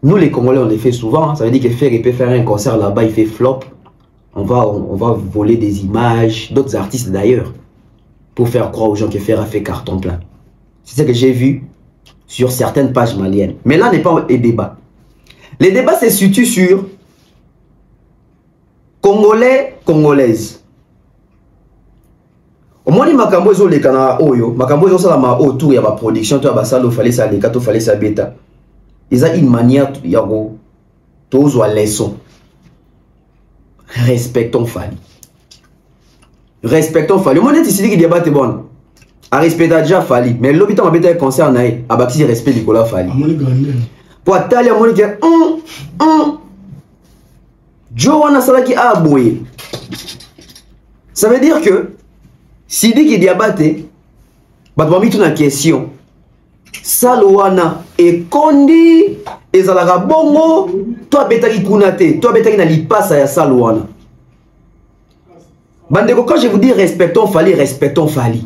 nous les Congolais, on les fait souvent. Ça veut dire que Ferré peut faire un concert là-bas, il fait flop. On va voler des images, d'autres artistes d'ailleurs, pour faire croire aux gens que Ferré a fait carton plein. C'est ce que j'ai vu sur certaines pages maliennes. Mais là n'est pas les débats. Les débats se situent sur Congolais, Congolaises. Au moins, makambo ezo leka na oyo, makambo ezo sala ma autour ya ba production to ya basalo fallait ça leka to fallait ça beta. Ils ont une manière ya go tozo à leçon. Respectons Fally. Respectons Fally. Moi, je dis que débat est bon. A respecter déjà Fally. Mais l'hôpital m'a bêté concert naï. A bâti respect Nicolas Fally. Pour Talia Monique, Joanna Salaki a aboué. Ça veut dire que Sidiki Diabaté, bah tu m'as mis une question. Salwana et Kondi et Zalaga Bongo, toi betaki kunate, toi betaki na lipasa ya Salwana. Bandeko, quand je vous dis respectons Fally, respectons Fally.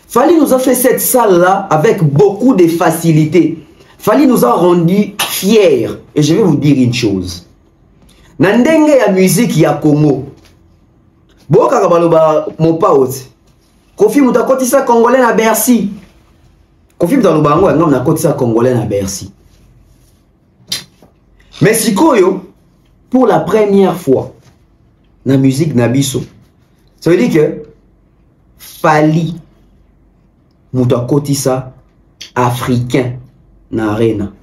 Fally nous a fait cette salle-là avec beaucoup de facilité. Fally nous a rendu fiers. Et je vais vous dire une chose. Nandenge ya musique ya Congo. Boka kabaloba mopaote. Kofi mutakotisa Congolais na Bercy. Kofi mutalobango ya ngam nakotisa Congolais na Bercy. Mais sikoyo, pour la première fois, la musique Nabiso, ça veut dire que Fally mutakotisa africain na arena.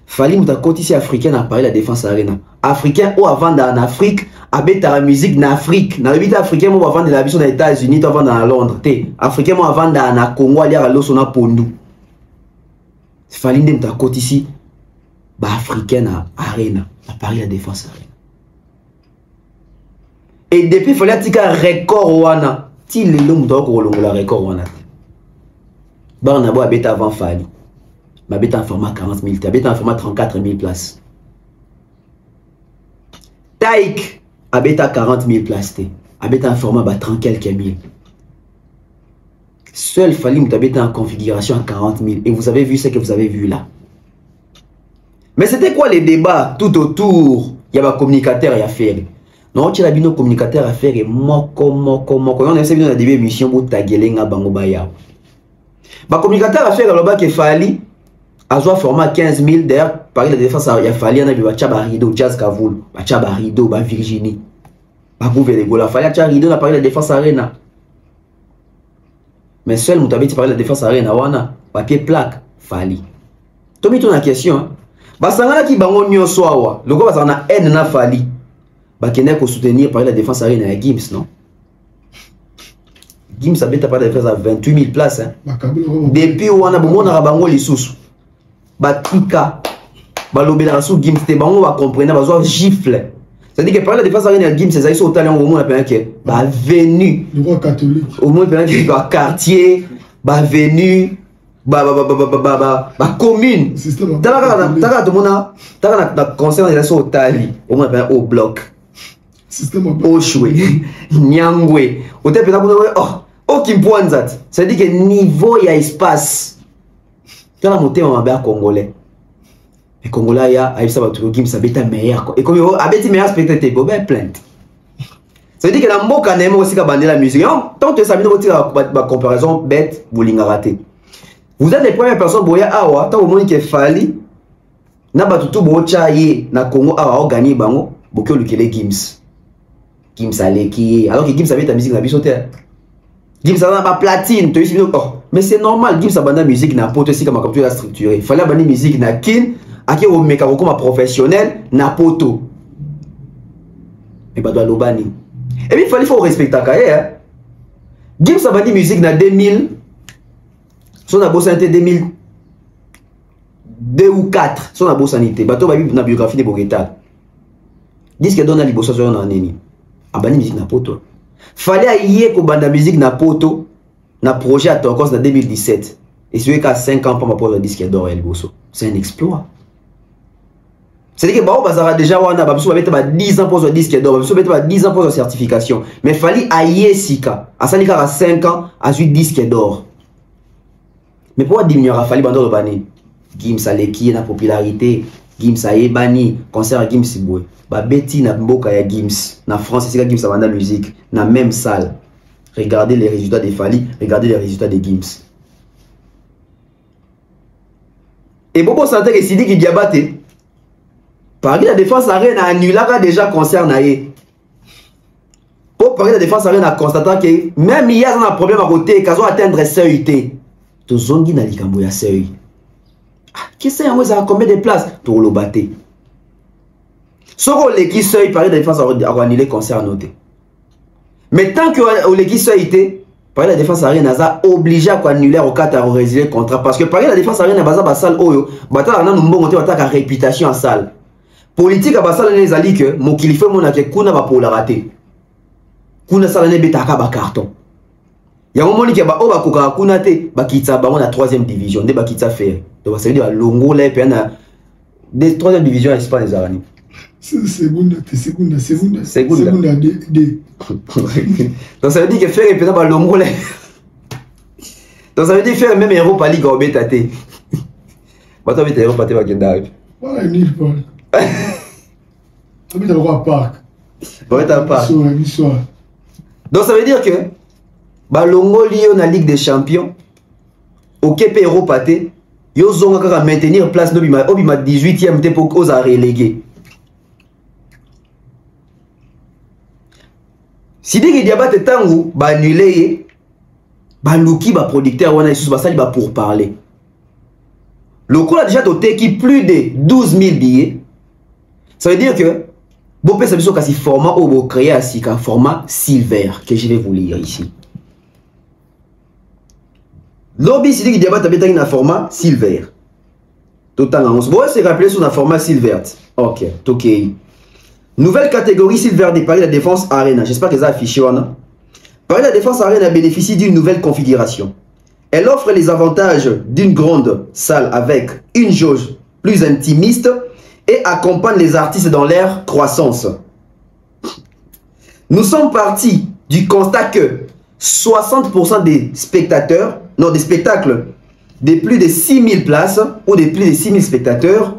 Fally mutakotisa africain na Paris la Défense Arena. Africain ou avant en Afrique, abeta la musique na Afrique. Na lebita africain mo avant de la biso na États-Unis, to avant dans Londres. Té, africain mo avant na Congo ali à loso na Pondu. Fally ndem mutakotisi ba africain na arena, à Paris la Défense Arena. Et depuis Fally atika record wana, ti lelo mutako kolongola record wana. Barnabo abeta avant Fally. Ma bête en format 40 000, ta bête en format 34 000 places. Taïk, a bête à 40 000 places. A bête en format 30 quelques mille. Seul Fally ta bête en configuration à 40 000. Et vous avez vu ce que vous avez vu là. Mais c'était quoi les débats tout autour? Il y a un communicateur à faire. Non, tu as un communicateur à faire et moko. On a essayé de début émission pour taguer nga bango baya. Ba communicateur à faire là-bas que Fally Azwa format 15 000, d'ailleurs, Paris la Défense, il a fallu un Tchaba Rideau, Jazz Kavoul, Tchaba Rideau, Virginie, Bagouvé les Gola, Fally Tchaba Rideau, Paris la Défense Arena. Mais seul Moutabeti Paris la Défense Arena, wana, papier plaque, Fally. Tomi ton la question, Basangana qui bango nyo soawa, le gars basangana haine na Fally, Bakene ko soutenir Paris la Défense Arena à Gims, non? Gims habite Paris la Défense à 28 000 places, hein. Depuis wana, bon, on a bango les sous. Batika balobela sous Gims te bango va comprendre bazwa gifle. C'est-à-dire que par la défense arène Gims, c'est ça, ils sont au talent au moins, bah venu. Le roi catholique. Au moins, bah quartier, bah venu, bah commune. T'as un concert de la au tali, au moins au bloc. Au choué, nyangwe. Au tête, oh, qui me pointe ça. C'est-à-dire que niveau, il y a espace. Quand la montée, on va bien congolais. Les Congolais, il y a Gims, ça va être meilleur. Et comme il y a meilleur spectacle, il y a plainte. Ça veut dire que dans le mot, quand même, aussi, la musique. Tant que ça vient de la comparaison bête, vous l'avez raté. Vous êtes les premières personnes qui ont tant au monde qui est fallu. Na batutu bochaye na Congo a gagné bango bokyo lukele Gims. Gims aleki alors que Gims avait ta musique na bisote. Gims a pas platine, tu sais mais c'est normal Gims a banda musique na poto si comme tu l'as structuré. Il fallait banda musique na kin aki o meka comme professionnel na poto. Et ba doit lobani. Et puis il faut respecter hein. Gims a banda musique na 2000 son abo santé 2002 ou 4 son abo sanité bato ba na biographie de Bogota disque donne libo so na neni abani musique na poto fallait ayer ko banda musique na poto na projet à Tokos en 2017 et celui qui a 5 ans pour ma pose disque d'or et liboso c'est un exploit. C'est-à-dire que bah bazara déjà wana ba biso ba 10 ans pour le disque d'or ba biso ba 10 ans pour la certification mais fallait ayer sika asalika à 5 ans à 8 disque d'or. Mais pourquoi diminuer à Fali Bando Bani? Gims a l'équipe na popularité, Gims a ebani, concert à Gims Boué. Bah Betty na mboka ya Gims, na France c'est Gims a banda musique, na même salle. Regardez les résultats des Fali, regardez les résultats des Gims. Et Bobo Santé que Sidi qui diabate. Paris la défense arène a annulé déjà concert na ye. Pour Paris la défense arène a constaté que même il y a un problème à côté, qu'ils ont atteindre CEUT. Zongi na likambo ya seuil. Qu'est-ce que ça a combien de places pour le battre? Soko leki seuil par la défense a annulé concert noté. Mais tant que leki seuil était par la défense a rien obligé à annuler au cas à résilier le contrat parce que par la défense a rien baza ba salle oyo batala na numbo monter attaque à réputation en salle. Politique à basala les ali que mon kilifé mon a que kuna ba pour la rater. Kuna sala ne betaka ba carton. Il y a un moment qui ba oba koka kuna te ba kitsa ba la 3e division de ba kitsa faire. Donc ça veut dire longo là puis na des 3e division Espagne les arani. Segunda D. Donc ça veut dire que faire peut-être ba longo là. Donc ça veut dire faire même Europa League au betate. Ba to beta Europa te ba kenda. Voilà nil pas. Habite au parc. Ouais ta parc. Donc ça veut dire que Balongo Lyon na Ligue des Champions. Ok pe Europa te. Yo zonga kaka maintenir place no bima 18e te pour osa reléguer. Sidi ki diabate tangu ba annulé ba luki ba producteur wana isu ba sali ba pour parler. Le coup a déjà doté qui plus de 12 000 billets. Ça veut dire que bon peut savoir kasi format au bo créer ainsi qu'un format silver que je vais vous lire ici. Lobby Sidi qui diabate betang na format silver. Total on se c'est rappelé sur un format silver. OK, OK. Nouvelle catégorie silver de Paris la Défense Arena. J'espère que ça affiché là. Paris la Défense Arena bénéficie d'une nouvelle configuration. Elle offre les avantages d'une grande salle avec une jauge plus intimiste et accompagne les artistes dans leur croissance. Nous sommes partis du constat que 60% des spectateurs, non des spectacles de plus de 6000 places ou de plus de 6000 spectateurs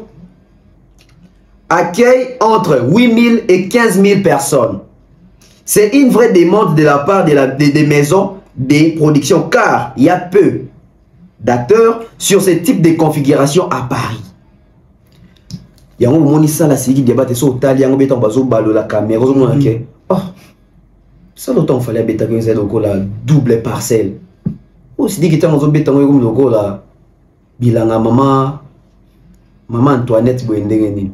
accueillent entre 8000 et 15 000 personnes. C'est une vraie demande de la part des maisons de production car il y a peu d'acteurs sur ce type de configuration à Paris. Il y a un moment où la série qui débat sur Italie, il y a la caméra, oh, ça longtemps il fallait la double parcelle. On s'est dit qu'il y a un bilanga maman Antoinette Boendengeni.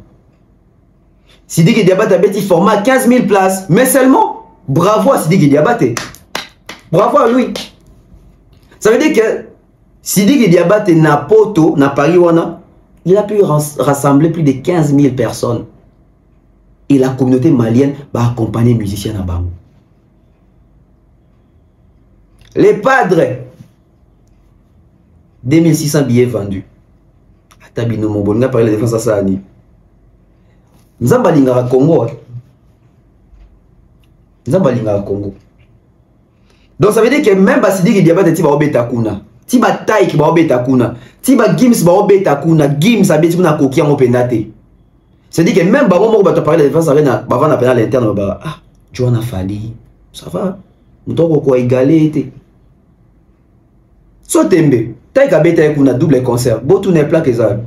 Sidi qui débat un petit format 15 000 places, mais seulement bravo à Sidi qui Diabaté. Bravo à lui. Ça veut dire que Sidi qui Diabaté na poto, na Paris wana, il a pu rassembler plus de 15 000 personnes. et la communauté malienne va accompagner les musiciens à Bango. Les padres, 2600 billets vendus. Atabino mon bon, on a parlé de défense à ça. Nzambalinga Congo. Nzambalinga Congo. Donc ça veut dire que même Basidi qui diabète ti ba obeta kuna. Ti ba taille qui ba obeta kuna. Ti ba Gims ba obeta kuna. Gims abeti kuna kokia mo pendate. C'est-à-dire que même ba mo ba te parler de défense arena, ba va na pena l'interne ba ah, Joana Fali. Ça va. Mutoko ko égalé té. Sotembe, taille kabeta kuna double concert. Botou ne plaque ça.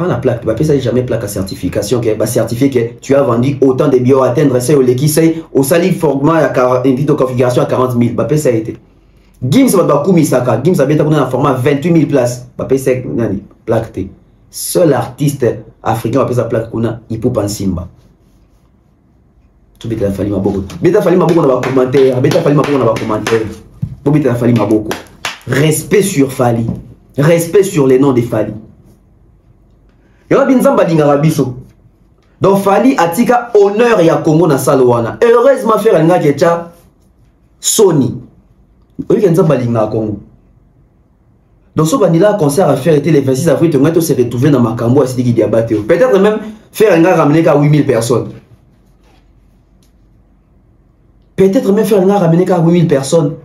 On a plaque, tu vas pas jamais plaque à certification qui va certifier que tu as vendu autant de billets à atteindre ça au l'équisé au sali format à une vidéo configuration à 40 000. Bah ça a été. Gims va pas couper ça. Gims a bien un format 28 000 places. Bah ça nani plaque té. Seul artiste africain va pas sa plaque kuna il peut pas simba. Tout bête la fallu ma beaucoup. Bête fallu ma beaucoup dans les commentaires. Bête fallu ma beaucoup dans les commentaires. Pour bête fallu ma beaucoup. Respect sur Fali. Respect sur les noms des Fali. Donc Fali atika honneur ya Congo na Salwana. Heureusement faire nga kecha Sony. Oui kenza balinga Congo. Donc ce vanilla concert à faire était le 26 avril tu vas se retrouver dans Makambo à Sidiki Diabaté. Peut-être même faire nga ramener qu'à 8000 personnes. Peut-être même faire nga ramener qu'à 8000 personnes.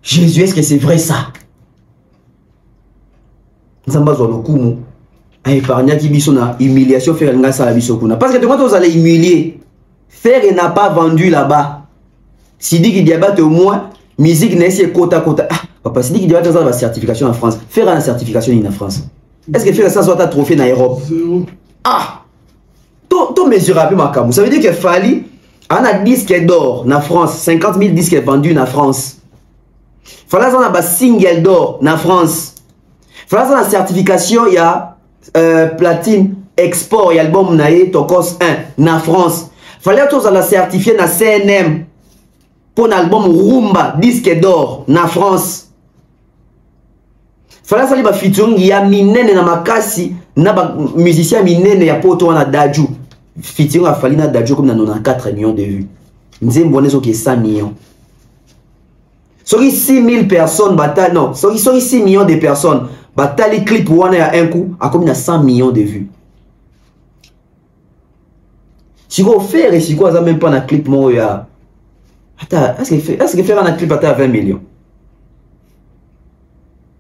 Jésus, est-ce que c'est vrai ça? Nzamba zo lokumu a épargné qui biso na humiliation faire nga ça biso kuna parce que tout le monde vous allez humilier. Faire n'a pas vendu là-bas. Sidiki Diabaté au moins musique n'est c'est kota kota. Ah papa Sidiki Diabaté ça la certification en France. Faire la certification en France. Est-ce que faire ça soit un trophée en Europe? Ah. Tout mesurable makamu. Ça veut dire que Fali on a disque d'or en France, 50 000 disques vendus en France. Fallait on a ba single d'or en France. Fallait la certification il y a platine export et album naé Tokos 1 en France. Fallait tous la certifier na CNM pour l'album Rumba disque d'or en France. Fallait ça ba featuring il y a minene na makasi na ba musicien minene ya poto na Daju. Featuring a fallu na Daju comme na 94 millions de vues. Nzembone so qui 100 millions. Sorry 6 000 personnes bataille non, sorry 6 millions de personnes. Bataille clip one à un coup a comme 100 millions de vues. Si vous faire et si vous avez même pas un clip moi ya. Attends, est-ce que faire un clip à 20 millions?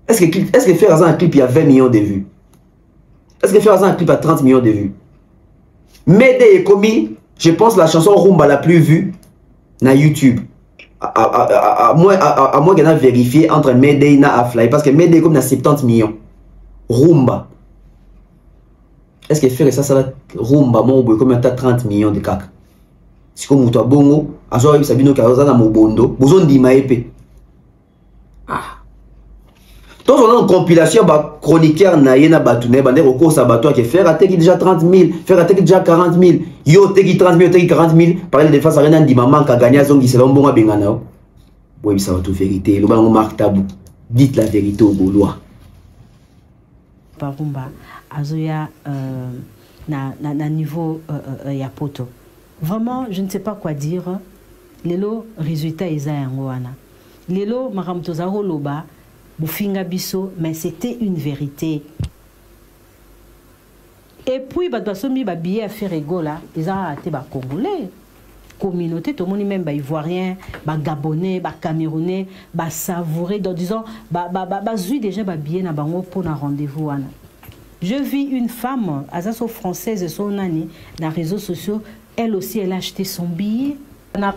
Est-ce que faire un clip il y a 20 millions de vues? Est-ce que faire un clip à 30 millions de vues? Mede est commis, je pense la chanson Rumba la plus vue na YouTube. À moins qu'on a vérifié entre Mede et Afly parce que Mede est comme 70 millions. Rumba. Est-ce que faire ça Rumba mon comme 30 millions de caca? Si comme toi bongo, à jour Sabino Karoza na mobondo, besoin d'ima épée. Ah. Tous on a une compilation ba chroniqueur na yena batune bande recours sa bateau qui faire attaquer déjà 30 000, faire attaquer déjà 40 000. Yo teki 30 000, teki 40 000, parler de face à rien dit maman qui a gagné son qui c'est bon à bengana. Oui, ça va tout vérité. Le ballon marque tabou. Dites la vérité aux Gaulois. Parumba azoya na niveau ya poto. Vraiment, je ne sais pas quoi dire. Lelo résultat isa yangoana. Lelo maramtozaro loba Boufinga biso, mais c'était une vérité. Et puis, badoasomi ba billet à faire rigola, ils ont été ba congolais. Communauté, tout le monde même ba ivoirien, ba gabonais, ba camerounais, ba savouré, donc disons, ba zui déjà ba billet na bango pour un rendez-vous. Je vis une femme, azaso française, son année, dans les réseaux sociaux, elle aussi, elle a acheté son billet.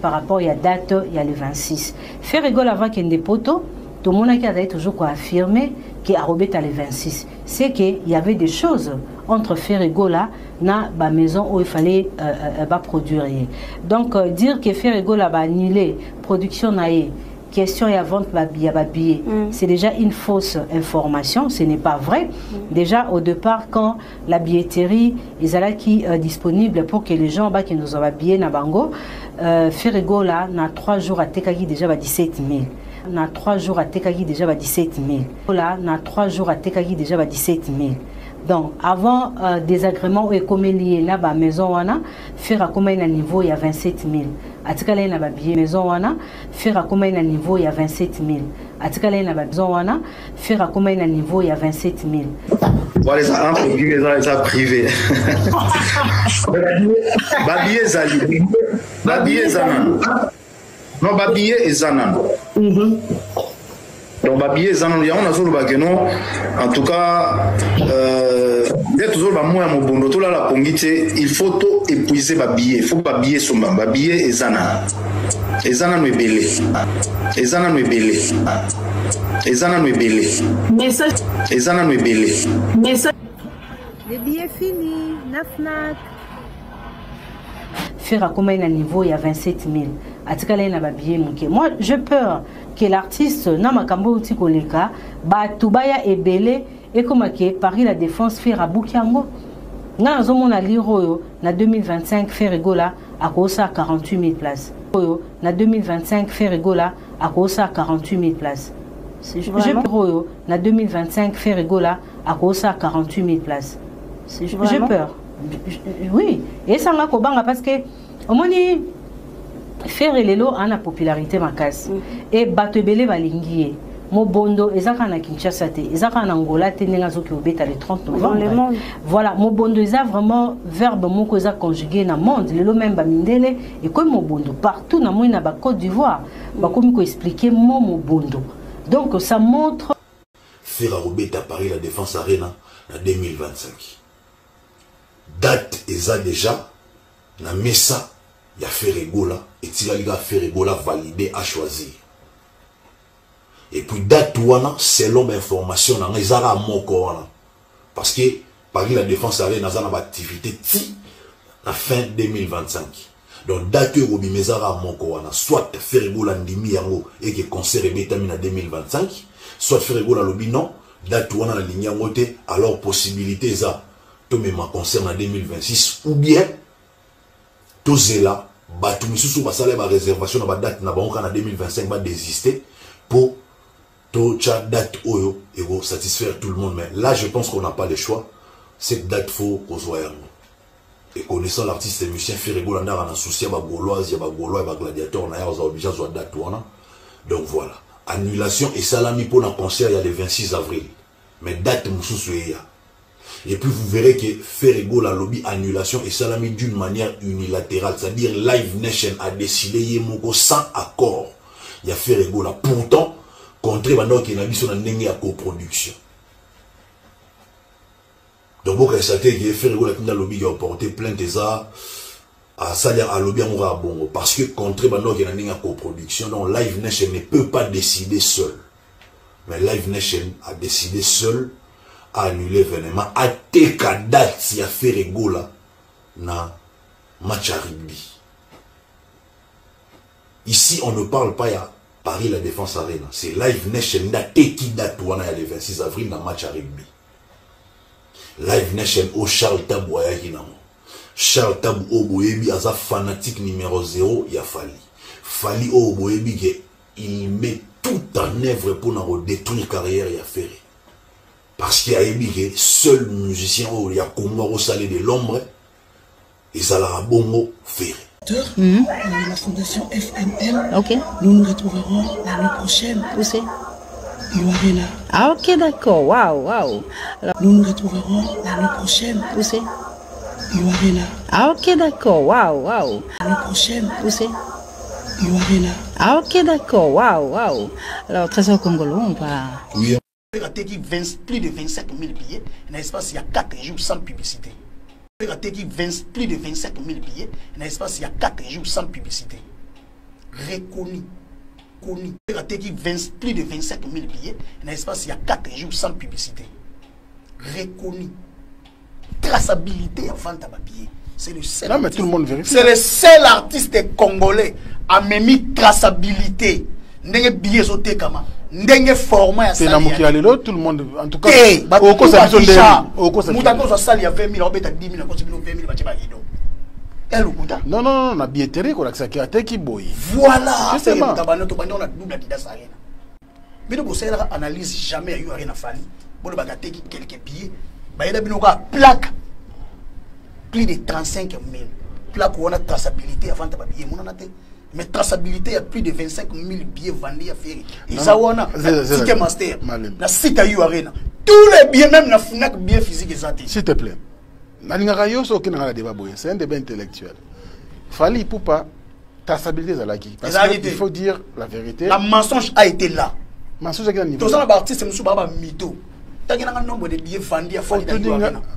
Par rapport à la date, il y a le 26. Faire rigola avant qu'il y ait des poteaux. Tout le monde qui a toujours affirmé qu'il a robé le 26. C'est qu'il y avait des choses entre Ferregola et la maison où il fallait produire. Donc, dire que Ferregola a annulé la production, question et la vente de billets, c'est déjà une fausse information, ce n'est pas vrai. Déjà, au départ, quand la billetterie est disponible pour que les gens qui nous ont billets na bango, Ferregola, na 3 jours à Tekagi déjà 17 000. Na 3 jours à Tekagi déjà 17 000. Là, na 3 jours à Tekagi déjà 17 000. Donc, avant désagrément, et comme il y a la maison, faire à combien de niveau il y a 27 000. À tout cas, il y a la maison, faire à combien de niveau il y a 27 000. À tout cas, il y a la maison, faire à combien de niveau il y a 27 000. Voilà, ça entre guillemets, ça privé. Babillé Zali. Babillé Zanan. Non, Babillé et Zanan. Donc, Babillé Zanan, il y a un autre bagano. En tout cas, il y a toujours un moyen de bon. Tout là, la pongite, il faut tout épuiser Babillé. Il faut Babillé Somba. Babillé et Zanan. Et Zanan est belé. Et Zanan est belé. Et Zanan est belé. Message. Et Zanan est belé. Message. Les billets finis, Nafnak. Faire à combien de niveau il y a 27 000. À tout cas, il y a un billet. Moi, j'ai peur que l'artiste, Namakambo Tikoleka, Batubaya et Belé, et comme Paris la Défense fait à Boukiango. N'a a l'Iro, na 2025, fait rigola à cause à 48 000 places. Na 2025, fait rigola à cause à 48 000 places. J'ai peur, na 2025, fait rigola à cause à 48 000 places. J'ai peur. Oui, et ça m'a kobanga parce que au moins faire lelo a la popularité makasi et batebele balingi mo bondo ezaka na Kinshasa te ezaka na Angola te nenga zoki obeta le 30 novembre. Voilà, mo bondo eza vraiment verbe moko eza conjugué na monde lelo même ba mindele et comme mo bondo partout na moi na ba Côte d'Ivoire ba komi ko expliquer mo bondo. Donc ça montre faire obeta Paris la Défense Arena en 2025. Date eza déjà na mesa ya Ferregola et Tilaliga Ferregola validé à choisir. Et puis date wana selon l'information na ezara moko wana parce que Paris la Défense Arena na ba activité ti la fin 2025. Donc date robi mezara moko wana soit Ferregola ndimi yango et que concert ebetami na 2025, soit Ferregola lobi non date wana na ligne yango te alors possibilité za même concerne en 2026 ou bien tout cela batu misusu basale ba réservation na ba date na banka na 2025 va désister pour tout chaque date oyo et vous satisfaire tout le monde. Mais là je pense qu'on n'a pas le choix, cette date faut qu'on soit et connaissant l'artiste et musicien Ferregola ndara na souci ba gauloise ya ba gaulois ba gladiateur na ya za obligé soit date wana. Donc voilà, annulation et salami pour un concert il y a le 26 avril mais date misusu ya. Et puis vous verrez que Ferregola lobby annulation et ça l'a mis d'une manière unilatérale. C'est-à-dire Live Nation a décidé Yemoko sans accord. Il y a Ferregola. Pourtant, contre Bandor qui n'a vu son année à coproduction. Donc vous constatez que Ferregola qui n'a lobby qui a porté plainte à Salia à lobby à Bongo. Parce que contre Bandor qui n'a année à coproduction, donc Live Nation ne peut pas décider seul. Mais Live Nation a décidé seul à annuler l'événement à teka date ya Ferregola na match à rugby. Ici on ne parle pas à Paris la Défense Arena, c'est Live Nation na teki date wana ya le 26 avril na match à rugby. Live Nation au Charles Tabou ya kinamo. Charles Tabou Oboyebi aza fanatique numéro 0 ya Fali. Fali Oboyebi que il met tout en œuvre pour nous détruire carrière ya Ferré. Parce qu'il y a des seuls musiciens où il y a Congo salé de l'ombre et Salara Bongo Ferré. La fondation FMM, nous nous retrouverons l'année prochaine. Où c'est? Arena. Ah ok d'accord, waouh. Alors... Nous nous retrouverons l'année prochaine. Où c'est? Arena. Ah ok d'accord, waouh. L'année prochaine. Où c'est? Arena. Ah ok d'accord, waouh. Alors Trésor Congolais, on va... Oui. Plus de 25 000 billets, dans l'espace il y a 4 jours sans publicité. Plus de 25 000 billets, dans l'espace il y a 4 jours sans publicité. Reconnu. Plus de 25 000 billets, dans l'espace il y a 4 jours sans publicité. Reconnu. Traçabilité avant ta billet. C'est le seul. Non, mais tout le monde vérifie. C'est le seul artiste congolais à même traçabilité. Ndenge billet sauté kama. Ndenge format ya c'est na muki alelo tout le monde en tout cas oko sa biso ndenge oko sa mutako so sali ya 20 000 obeta 10 000 ko tibino 20 000 bache ba ido elukuta non na billetterie ko lakisa ki ateki boy voilà c'est bon tabano to bandi on a double Adidas Arena bino bo sala analyse jamais eu rien à Fali bolo ba teki quelques billets bayeda bino ka plaque plus de 35 000 plaque on a traçabilité avant de papier mon a mais traçabilité il y a plus de 25 000 billets vendus à faire et ça on a ticket master la site à Arena tous les billets même la FNAC bien physique exact s'il te plaît c'est un débat intellectuel Fali Poupa traçabilité Zalaki parce qu'il faut dire la vérité la mensonge a été là mensonge à quel niveau tous les artistes monsieur baba mytho tant qu'il y a un nombre de billets vendus à Fali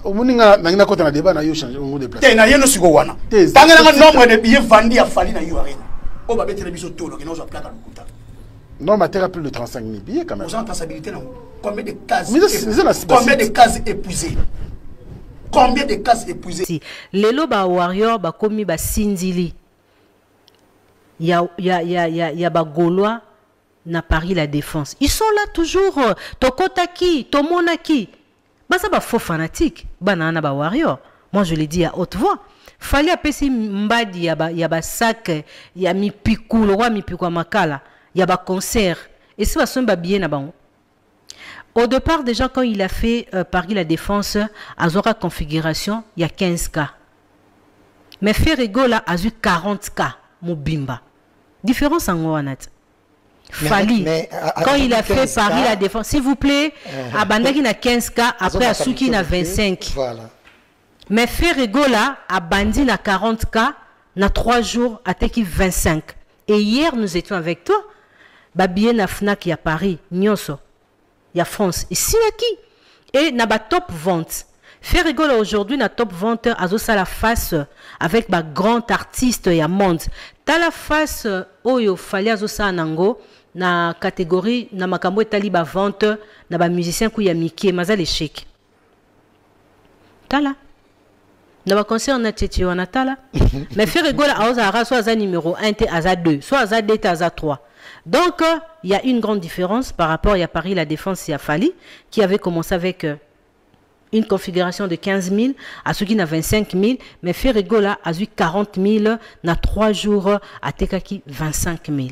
au moninga na kota na débat na yo changer au de place na yeno siko wana tant qu'il y a un nombre de billets vendus à Fali na yo Arena on va mettre les biseaux tôt donc nous on plaque à l'okuta non mais plus de 35 000 billets quand même aux traçabilité combien de cases épuisées combien de cases épuisées lelo ba warrior ba komi ba sindili ya ba Gaulois na Paris la Défense ils sont là toujours tokotaki tomonaki basa ba faux fanatique banana ba warrior moi je le dis à haute voix fallait apesi mbadi ya ba sac ya mipiku le roi mipiku makala ya ba concert et si ba somba bien na bango. Au départ, déjà, quand il a fait Paris la Défense, à Zora Configuration, il y a 15 cas. Mais Ferrego, là, a eu 40 cas, Mobimba. Différence en Ouanat. Fali, quand il a fait Paris la Défense, s'il vous plaît, à Bandaki, il a 15 cas, après à Souki, il a 25. Voilà. Mais Ferrego, là, à Bandi, il a 40 cas, il a 3 jours, à Teki, 25. Et hier, nous étions avec toi, Babien à Fnac, il y a Paris, Nyoso. Il y a France. Et si qui et n'a pas top vente. Faire rigoler aujourd'hui na top vente à ça la face avec ma grand artiste ya monde. T'as la face oyo fallait à ça nango na catégorie na makambo etali ba vente na ba musicien ku ya Mickey maza l'échec. T'as là. Na ba concert na titi wana tala. Mais faire rigoler à soit à numéro 1 et à 2, soit à 2 et à 3. Donc, il y a une grande différence par rapport à Paris la Défense et à Fali, qui avait commencé avec une configuration de 15 000, à ceux qui n'a 25 000, mais Ferregola a eu 40 000, n'a 3 jours, à Tekaki 25 000.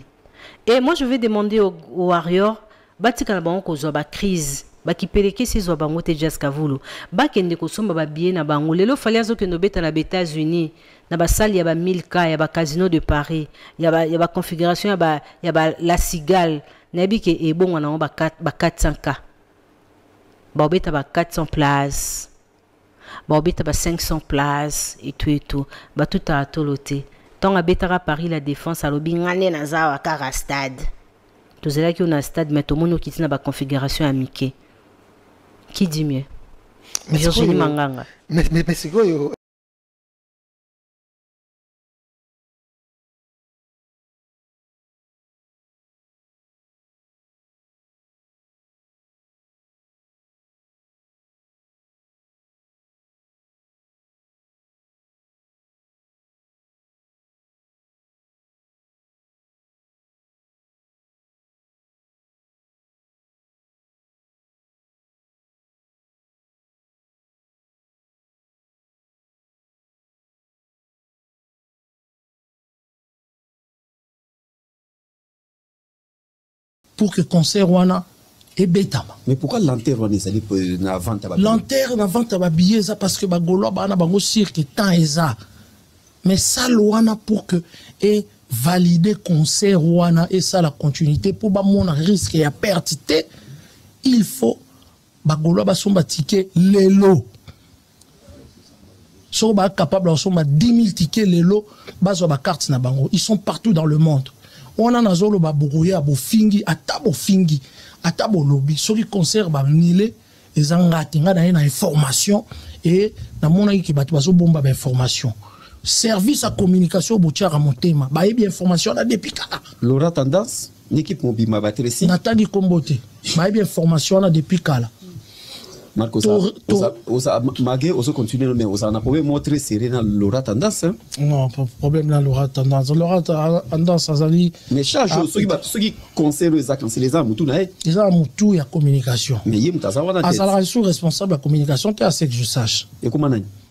Et moi, je vais demander aux Warriors, Batika na bango zoba crise, baki peleke si zoba ngote jaska vulu, bakende ko somba ba bien na bango, lelo fali azo ke no beta na États-Unis. Il y a salle, il y a 1000 cas, il y a casino de Paris, il y a configuration, il y a la cigale, nabi ke e bon on a 400 cas. Ba obeta ba 400 places. Ba obeta ba 500 places et tout. Ba tout a toloté. Tant abetara Paris la Défense à lobi ngane na za wa kara stade. To zela ki on a stade mais to mono kiti na ba configuration amike. Qui dit mieux? Virginie Manganga. Mais c'est quoi yo? Pour que concert wana et betama. Mais pourquoi l'enterre wana ezali na vente ba l'enterre na vente ba billet ça parce que ba Gaulois bana bango cirque temps eza. Mais ça wana pour que et valider concert wana et ça la continuité pour ba mon risque et à perte il faut ba Gaulois ba somba ticket lelo. So ba capable de somba 10 000 tickets lelo ba zo ba carte na bango. Ils sont partout dans le monde. On a nazolo ba bourouya bo fingi atabo lobby sur le concert ba nile ezangati nga na information et na mona ki batu bazo bomba ba information service à communication boutiara motema ba bien information na depuis kala Laura Tendance l'équipe mobima batresi natandi kombote ba bien information na depuis kala Marco osa magé osa continuer mais osa na problème montrer serré dans Laura Tendance hein? Non pas problème dans Laura Tendance azali mais chaque jour ceux qui concernent les actes c'est les armes tout na les armes tout ya communication mais yim ta savoir na azala sous responsable de la communication qui a ce que je sache et comment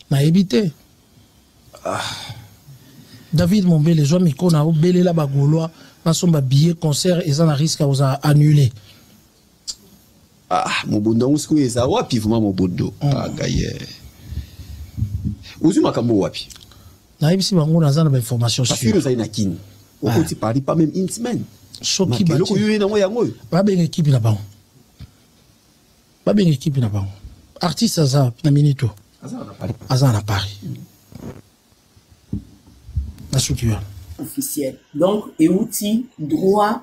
na éviter David Mombé les gens miko na obélé la ba Gaulois na somba billet concert et ça na risque à annuler. Ah, Mobondo, on se connaît ça. Wapi, vraiment, Mobondo. Ah, gaye. Ozu makambo wapi? Na ibisi bango na zana ba information sur. Parce que nous avons une au côté Paris, pas même une semaine. Soki ba ben équipe na bango. Ba ben équipe na bango. Artiste aza na minito. Aza na Paris. Na soki officiel. Donc, et outil droit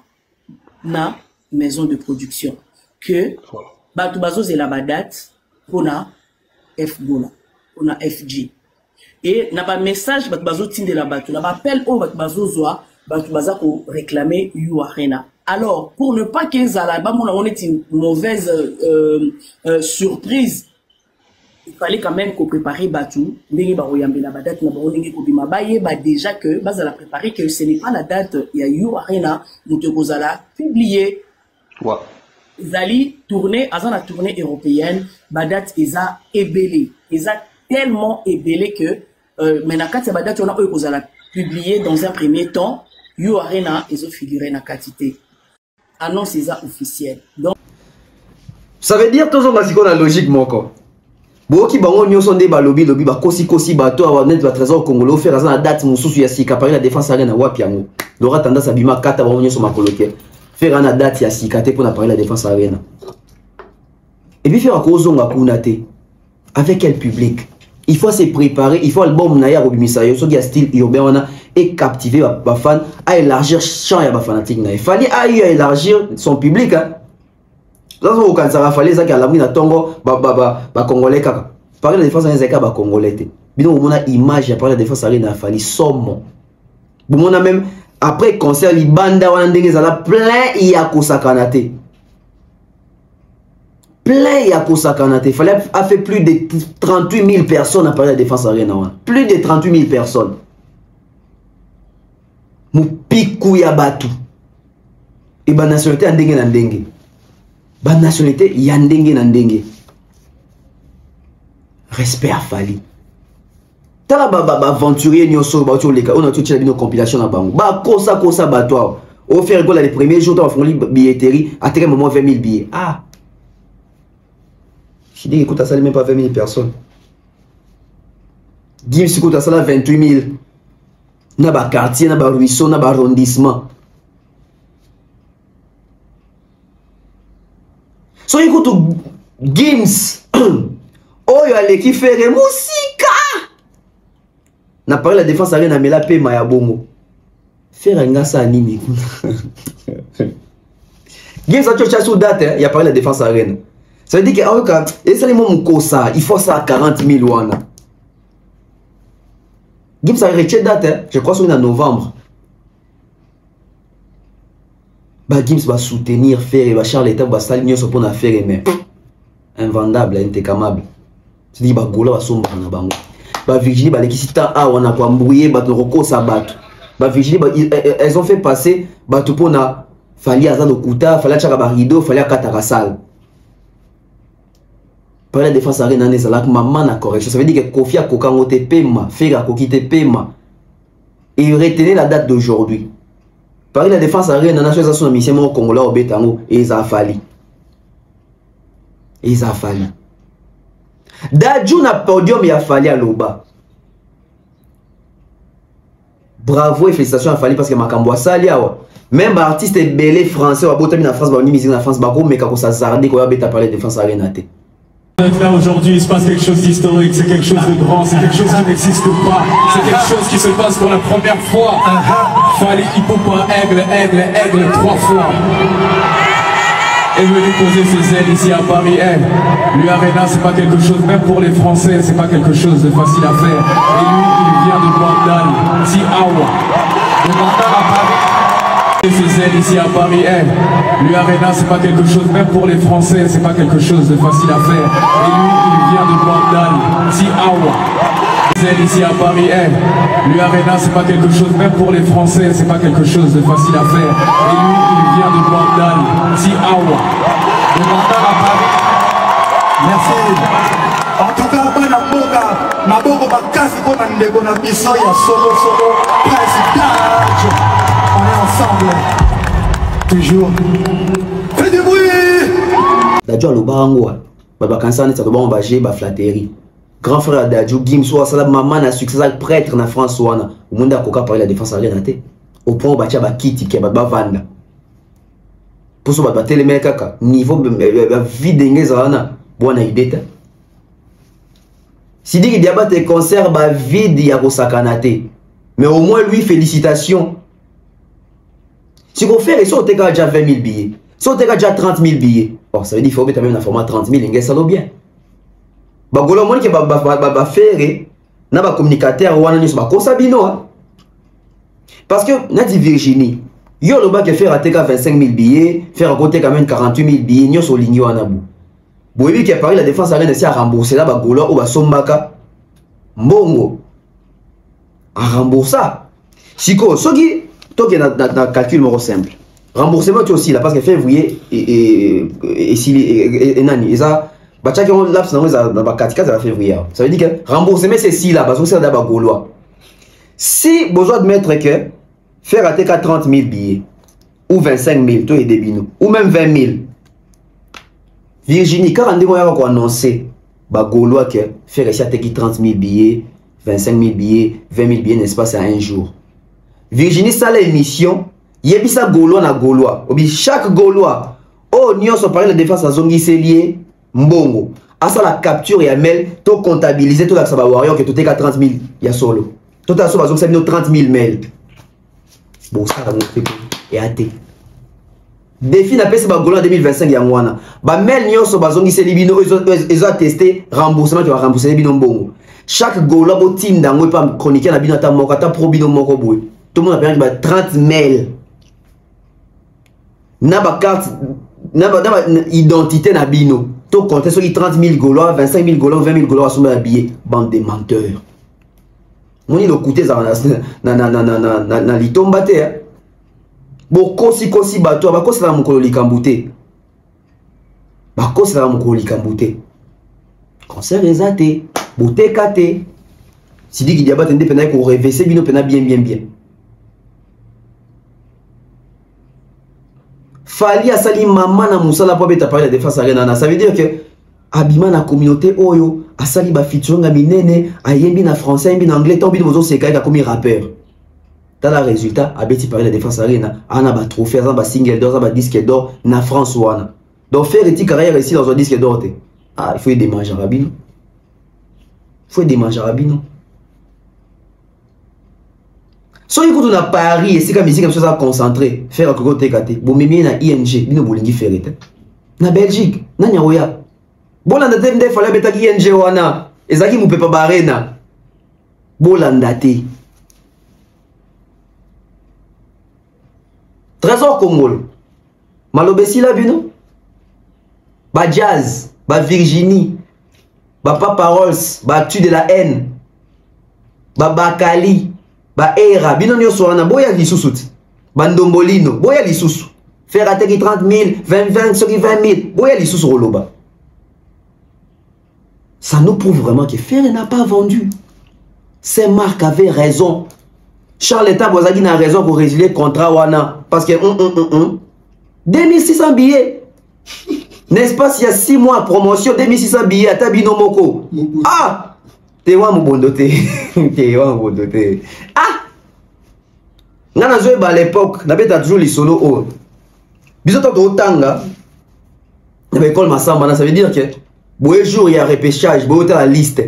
na maison de production que batu bazo c'est la date pour na F-Gola, pour na FG. Et n'a pas message batu bazo tinde la batu, n'a pas appel au batu bazo zoa, batu baza ko réclamer You Arena. Alors, pour ne pas qu'ils aient on est une mauvaise surprise, il fallait quand même qu'on prépare Batou, déjà que base à la préparer que ce n'est pas la date il y a You Arena nous te la publier. Ils allaient tourner à la tournée européenne, la date ils a ébélé, ils a tellement ébélé que maintenant quand cette date on a eux la publier dans un premier temps, You Arena ils ont figuré na quantité. Annonce ils a officiel. Donc ça veut dire toujours qu'on a logique mon corps. Boki bango nyonso nde balobi lobi ba kosi bato awa net ba trésor congolais faire à la date mususu ya sika par la défense arena wapi yango Laura tendance à bima kata bango nyonso makoloke faire à la date ya sika te pour na parler la défense arena et puis faire à kozonga kuna te avec quel public il faut se préparer il faut album na ya robimisa yo so ya style urbain wana et captiver ba fan à élargir champ ya ba fanatique na il fallait à élargir son public hein. Là où quand ça va falloir ça qu'à la mine à Tongo ba congolais kaka parler de défense arena ba congolais te bino on a image parler de défense arena fali somme bon on a même après concert li banda wana ndenge za la plein ya kosakanate fallait a fait plus de 38 000 personnes à parler de défense arena wana plus de 38 000 personnes mu piku ya batu et ba nationalité ndenge na ndenge ba nationalité yandenge na ndenge respect à Fali tala ba aventurier nyonso ba to leka on a tout chez bino compilation na bango ba kosa bato au faire gola les premiers jours dans fond billetterie à très moment 20 000 billets ah je dis écoute ça même pas 20 000 personnes Gims écoute ça 28 000 na ba quartier na ba ruisseau na ba arrondissement. So écoute Gims oyo aleki faire musika na parler la défense arena mais la paix maya bongo faire ngasa nini Gims a chocha sous date il y a parlé la défense arena ça veut dire que aoka et ça les mots kosa il faut ça à 40 000 wana Gims a retiré date je crois c'est en novembre. Bah Gims va soutenir faire va Charles l'État va salir nyonso pour na faire mais invendable intécamable c'est dit bah gola va somba na bango bah Virginie ba lekisita a wana kwa mbrouiller ba roko sa bato bah Virginie elles ont fait passer ba tout pour na fali azano kuta fali chaka ba rideau fali akata salle par la défense arena ne ça la maman na correction ça veut dire que Kofi Kokango te pema faire kokite pema et retenez la date d'aujourd'hui. Paris la défense arena na chose son mission au Congolais au Betango et ils a fallu. Dadju na podium il a fallu à Loba. Bravo et félicitations à Fali parce que makambo sali awa. Même artiste belé français ou abotami na France ba ni musique na France ba ko meka ko sa zarde ko ya beta parler défense arena te. Là aujourd'hui, il se passe quelque chose d'historique, c'est quelque chose de grand, c'est quelque chose qui n'existe pas, c'est quelque chose qui se passe pour la première fois. Fali Ipopa, aigle, 3 fois. Est venu poser ses ailes ici à Paris. Lui Arena, c'est pas quelque chose, même pour les Français, c'est pas quelque chose de facile à faire. Et lui, il vient de Bandal, Tiawa. De Bandal à Paris. Ses ailes ici à Paris, lui Arena c'est pas quelque chose, même pour les Français c'est pas quelque chose de facile à faire. Et lui il vient de Bandal, Tiawa. Ses ailes ici à Paris, lui Arena c'est pas quelque chose, même pour les Français c'est pas quelque chose de facile à faire. Et lui il vient de Bandal, Tiawa. De Bandal à Paris. Merci. En tout cas, bana boga, maboko bakasi ko na ndeko na biso ya solo président. On est ensemble. Toujours. Fais du bruit. Dadjo Alobango, Babakansa, Netsatoban, Bagé, Baflateri. Grand frère Dadjo, Gimso, Salam, maman, na succès, prêtre, na France, Wana. Au monde a Koka parlé la défense à l'Énaté. Au point où Batia Bakiti, qui a Bavanda. Pour ce battre les mecs, niveau vie d'Engezana, bonne idée. Si dit qu'il y a des concerts, vide, il y a Sakanate. Mais au moins, lui, félicitations. Si vous faites, si vous avez déjà 20 000 billets, si vous avez déjà 30 000 billets, oh, ça veut dire qu'il faut mettre même un format 30 000, il y a bien. Bagolo, moi, qui va faire, n'a pas communicateur, ou un sabino. Parce que, n'a dit Virginie, yo le bas qui fait rater 25 000 billets, faire côté quand même 48 000 billets, nous sommes lignés en abou. Boyebi qui a parlé la défense arène à rembourser là, bagolo, ou ba sombaka, mbongo. À rembourser. Siko, ce qui, toi qui a calcul moro simple. Remboursement tu aussi là, parce que février et nani, et ça, bah chaque on laps dans la katika ça va février. Ça veut dire que remboursement c'est si là, parce que c'est d'abord gaulois. Si besoin de mettre que faire rater 30 000 billets, ou 25 000, toi et des binous, ou même 20 000. Virginie, quand on a annoncé, bah gaulois que faire rater 30 000 billets, 25 000 billets, 20 000 billets, n'est-ce pas, c'est un jour. Virginie, ça l'émission, il y a ça gaulois na gaulois. Chaque gaulois, oh, nous sommes parlé de la défense à Zongi Célier, Mbongo. À ça la capture et à mail, tout comptabiliser, tout la sabawarrior, que tout est à 30 000, il y a solo. Tout à ça, ça nous 30 000 mails. Bon, ça va nous et athée. Défi n'a pas ce bagolo en 2025 yangwana. Ba mail nyonso bazongi se libino ils ont testé remboursement qui va rembourser bino mbongo. Chaque golo bo team dango pas chroniquer na bino ta moko ta pro bino moko boy. Tout le monde a perdu 30 mails. Na ba carte na ba identité na bino. To compter sur les 30 000 golo, 25 000 golo, 20 000 golo à soumettre habillé, bande de menteurs. On y le coûté na litomba te. Bon, kosi bato, ba kosi la mukolo likambute. Ba kosi la mukolo likambute. Concert ezate, bote kate. Si dit qu'il y a pas de pena ko reverser bino pena bien. Fali asali maman na musala po beta parler de défense arena. Ça veut dire que abima na communauté oyo asali ba featuring minene ayembi na français ayembi na anglais tombi bozo seka ka comme rappeur. Dans le résultat, Abeti parle de défense arena, on a un trophée, on a un single d'or, on a un disque d'or, na France wana. Donc faire une carrière ici dans un disque d'or, ah, il faut des manches arabes. Il faut des manches arabes. Si on a Paris et c'est comme musique comme ça concentré, faire un coco TKT, bon même na ING, bino bolingi faire it. Na Belgique, na Nyaoya. Bon la date de fallait beta ING wana, ezaki mu pepa barena. Bolandate. Trésor Congol. Malobesi la bino. Ba Jazz, ba Virginie, ba Papa Rolls, ba Tu de la haine, ba Bakali, ba Era, bino nyoso wana boya lisusu. Ba Ndombolino, boya lisusu. Faire attaquer 30 000, 20 000, 20 000, boya lisusu roloba. Ça nous prouve vraiment que Ferré n'a pas vendu. Ces marques avaient raison. Charles Eta Bozagi n'a raison pour résilier le contrat Wana. Parce que 2600 billets. N'est-ce pas s'il y a 6 mois de promotion, 2600 billets à Tabino Moko. Ah! T'es wa mbondoté. T'es wa mbondoté. Ah! Nana Zoé à l'époque, n'avait toujours les solos haut. Bisous tant au tanga. L'école Massamba, ça veut dire que bon jour il y a repêchage, bon la liste.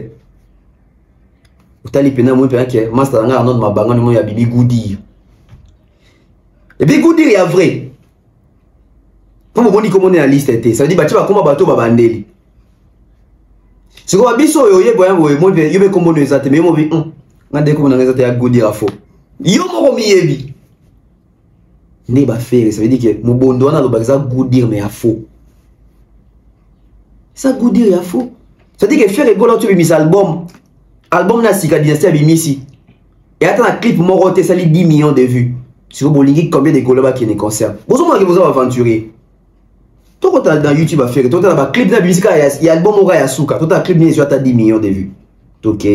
Utali pena mwe pena ke master nga non mabanga no ya Bibi Goudi. Et Bibi Goudi est vrai. Pour mo boni comment na liste était. Ça veut dire ba tiba koma bato babandeli. Siko ba biso yo ye boya boye mo pe yo be kombo no ezate mais mo bi nga de ko na ezate ya Goudi afo. Yo mo ko miyebi. Ne ba faire, ça veut dire que mo bondo wana lo ba za Goudi mais afo. Ça Goudi ya faux. Ça veut dire que faire rigolo tu mis album. Album na Sika Dynasty abimisi. Et attends un clip moroté ça 10 millions de vues. Sur Bolingi combien de golobas qui ne concerne. Bonjour moi que vous avez aventuré. Toi quand dans YouTube à faire, toi t'as un clip na musique il y a album ora ya suka. Toi t'as un clip ni sur 10 millions de vues. OK.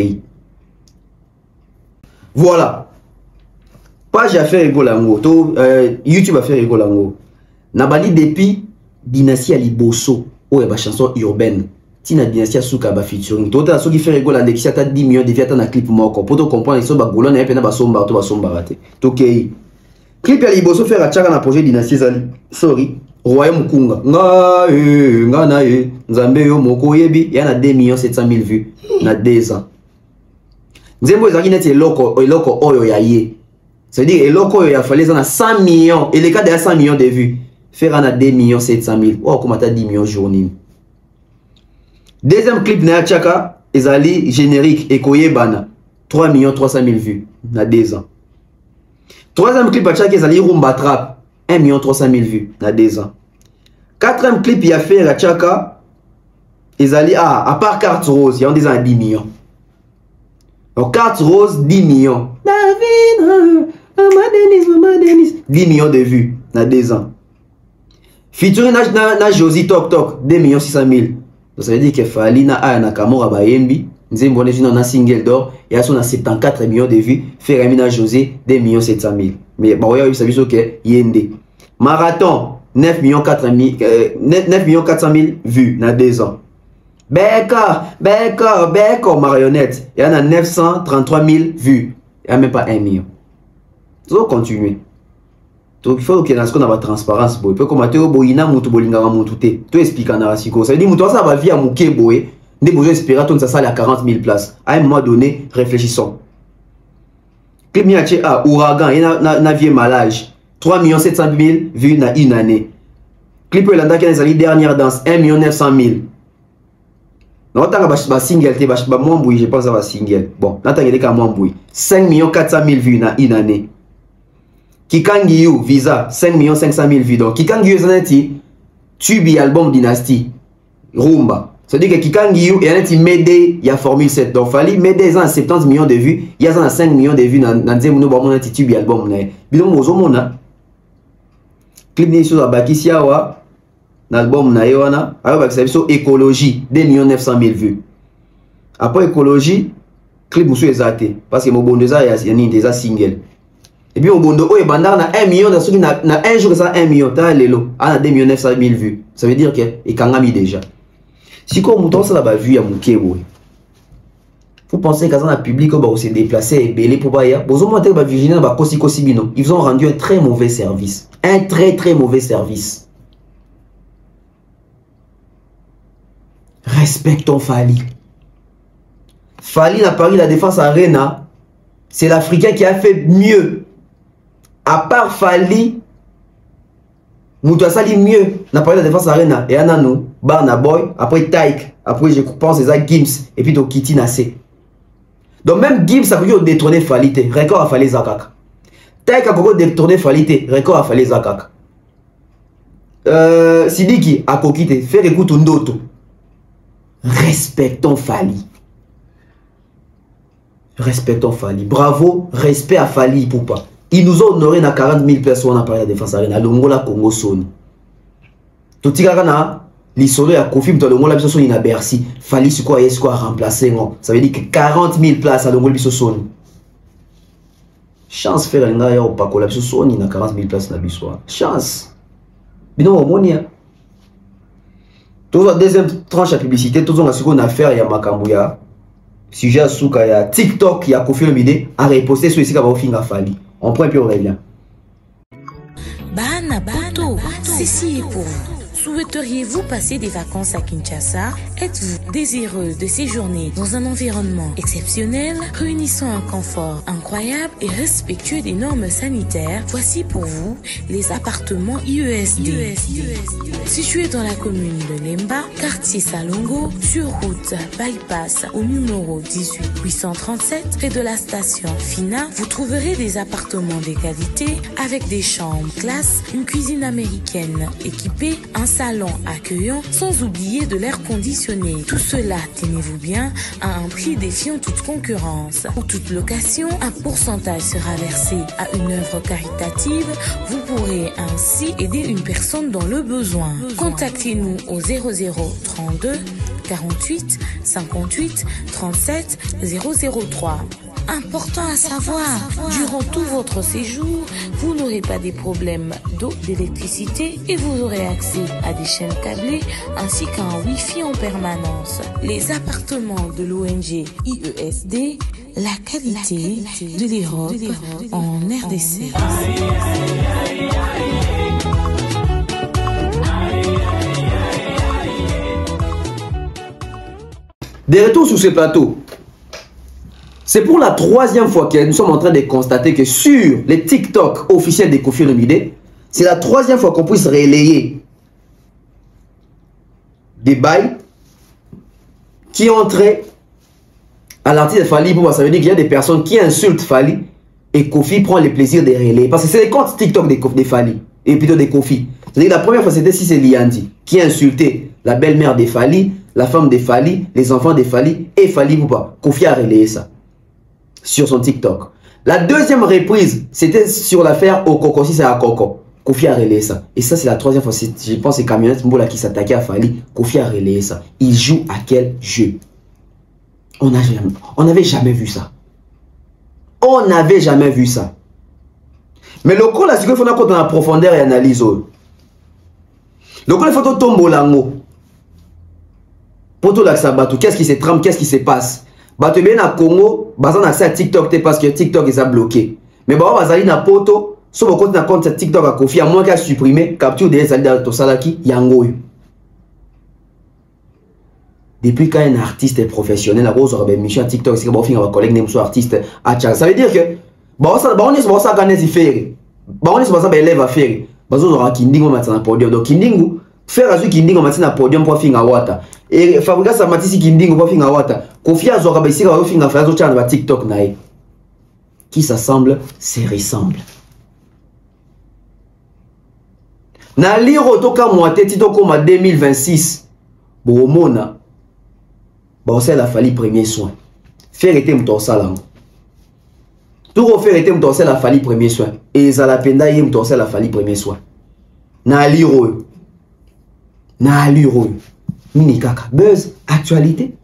Voilà. Page à faire rigolango. YouTube à faire rigolango. Na bali depuis Dynasty Ali Bosso. ou ba chanson urbaine tina dynastie suka ba featuring tota so qui fait rigolo Alexis ata 10 millions de viata na clip moko pour to comprendre so ba golona epena ba somba raté tokei clip ya liboso faire achaka na projet dynastie zali sorry Royaume Kunga nga na nzambe yo moko yebi ya na 2 700 000 vues na 2 ans nzembo ezaki neti eloko oyo ya ye ça veut dire eloko oyo ya fallait na 100 millions et les cas de 100 millions de vues faire na 2 700 000 oh comment t'as 10 millions journée. Deuxième clip na chaka ezali générique ekoyebana 3 300 000 vues na 2 ans. Troisième clip chaka ezali rumba trap 1 300 000 vues na 2 ans. Quatrième clip il a fait la chaka ezali à part carte rose il y a des ans 10 millions. Donc carte rose 10 millions. David, Mama Denis 10 millions de vues na 2 ans. Featuring na Josie Tok Tok 2 600 000. Donc ça veut dire que Fali na aya na Kamora Bayembi nzembo ne na single d'or et a son 74 millions de vues fait Ramina José 2 700 000. Mais bah ouais ça veut dire que yende. Marathon 9 400 000 vues na 2 ans. Beko marionnette il y en a 933 000 vues. Il n'y a même pas 1 million. Ça va continuer. Donc il faut qu'il y ait une transparence. Il faut que boyina mutu bolingara mutute. Tu expliques en arasiko. Ça veut dire mutu ça va via muke boy. Des besoins espérer ton ça sale à 40 000 places. À un moment donné, réfléchissons. Clip miache a ouragan et na vieux malage. 3 700 000 vues na une année. Clip Yolanda qui est la dernière danse 1 900 000. Non, t'as un single, t'es pas moins bouilli, je pense à un single. Bon, là t'as un moins bouilli. 5 400 000 vues na une année. Kikangiyu Visa 5 500 000 vues. Donc Kikangiyu c'est Tubi album Dynasty Rumba. C'est-à-dire que Kikangiyu et un Médé il y a Formule 7. Donc Fali Médé ils ont 70 millions de vues, il y a 5 millions de vues dans Zemouno bon un Tubi album né. Bidon mozo mona. Clip ni sur Bakisiawa l'album na yoana alors ba ça sur écologie 2 900 000 vues. Après écologie clip musu ezate parce que mo bondeza ya ni déjà single. Et puis au bondo o e bandar na 1 million na un jour ça 1 million ta lelo ana 2 900 000 vues. Ça veut dire que e kangami déjà. Si comme mouton ça la vue ya mukebo. Vous pensez qu'à un public ba se déplacer et belé pour baya. Bozo monter ba Virginia ba kosi bino. Ils ont rendu un très mauvais service. Un très mauvais service. Respectons Fali. Fali n'a pas eu la défense Arena. C'est l'Africain qui a fait mieux. À part Fali, Moutou Sali mieux. N'a pas eu la défense Arena. Et Ananou, Barna Boy, après Taïk, après je pense c'est ça Gims, et puis Kitty Nassé. Donc même Gims a pu détourner Fali. Record a fallu Zakak. Taïk a pu détourner Fali. Record a fallu Zakak. Sidiki a coquité. Faire écoute Ndoto. Respectons Fali. Respectons Fali. Bravo, respect à Fali Poupa. Ils nous ont honoré na 40 000 personnes à parler de la défense arena. Longola Congo Soni. Tout tigana, l'isolo ya confirme dans le Longola Biso Soni na Bercy. Fali c'est quoi remplacer non. Ça veut dire que 40 000 places à Longola Biso Soni. Chance faire un gars au Paco Biso Soni na 40 000 places na Biso. Chance. Bino monia. Tout la deuxième tranche à publicité, tout la seconde affaire il y a Makambuya. Sujet à Souka, il y a TikTok, il y a Kofi Olomide à reposter sur ici qui va finir Fali. On prend puis on revient. Bana Poto, ceci est pour vous. Souhaiteriez-vous passer des vacances à Kinshasa? Êtes-vous désireux de séjourner dans un environnement exceptionnel, réunissant un confort incroyable et respectueux des normes sanitaires? Voici pour vous les appartements IESD. Situés dans la commune de Lemba, quartier Salongo, sur route Bypass au numéro 18 837, près de la station Fina, vous trouverez des appartements de qualité avec des chambres classe, une cuisine américaine équipée, un salon accueillant, sans oublier de l'air conditionné. Tout cela, tenez-vous bien, à un prix défiant toute concurrence. Pour toute location, un pourcentage sera versé à une œuvre caritative. Vous pourrez ainsi aider une personne dans le besoin. Contactez-nous au 0032 48 58 37 003. Important à savoir, durant tout votre séjour, vous n'aurez pas des problèmes d'eau, d'électricité et vous aurez accès à des chaînes câblées ainsi qu'à un Wi-Fi en permanence. Les appartements de l'ONG IESD, la qualité de l'Europe en RDC. De retour sur ce plateau, c'est pour la 3e fois que nous sommes en train de constater que sur les TikTok officiels de Koffi Olomide, c'est la 3e fois qu'on puisse relayer des bails qui entraient à l'artiste de Fally. Ça veut dire qu'il y a des personnes qui insultent Fally et Koffi prend le plaisir de relayer. Parce que c'est les comptes TikTok de Fally et plutôt de Koffi. C'est-à-dire que la première fois c'était Cissé Liandi qui insultait la belle-mère de Fally, la femme de Fally, les enfants de Fally et Fally Poupa. Koffi a relayé ça sur son TikTok. La deuxième reprise, c'était sur l'affaire Okoko, si c'est à Koko. Koffi a relayé ça. Et ça, c'est la 3e fois. Je pense que c'est Camionnette Mbola qui s'attaquait à Fally. Koffi a relayé ça. Il joue à quel jeu? On n'avait jamais vu ça. On n'avait jamais vu ça. Mais le coup, là, c'est qu'il faut qu'on ait en profondeur et analyse. Le coup, il faut tomber là-haut. Pour tout l'accès, qu'est-ce qui se trame, qu'est-ce qui se passe? Bato bien na Congo, bazan accès à TikTok parce que TikTok est bloqué. Mais bah bazali na poto, so boko na compte TikTok a Koffi, à moins qu'à supprimer, capture des zali dans Tosalaki, yango. Depuis quand un artiste est professionnel, à cause de mission à TikTok, c'est que bon fin va collègue nem so artiste à Tchad. Ça veut dire que bah on est ça gagne si faire. Bah on est ça ba élève à faire. Bazo aura kindingo matana podium. Donc kindingo faire azu kindingo matana podium pour finga wata. Et Fabriga Samatisi kindingo pour finga wata. Koffi azora ba isika ba finga fazo tchana ba TikTok nae. Qui s'assemble se ressemble. Na liro toka moite tito koma 2026. Bomona. Bon, c'est la Fally premier soin. Faire était mon salam. Tout refaire était mon la Fally premier soin. Et Zalapenda y mon la Fally premier soin. Na liro. Na liro. Mini kaka. Buzz actualité.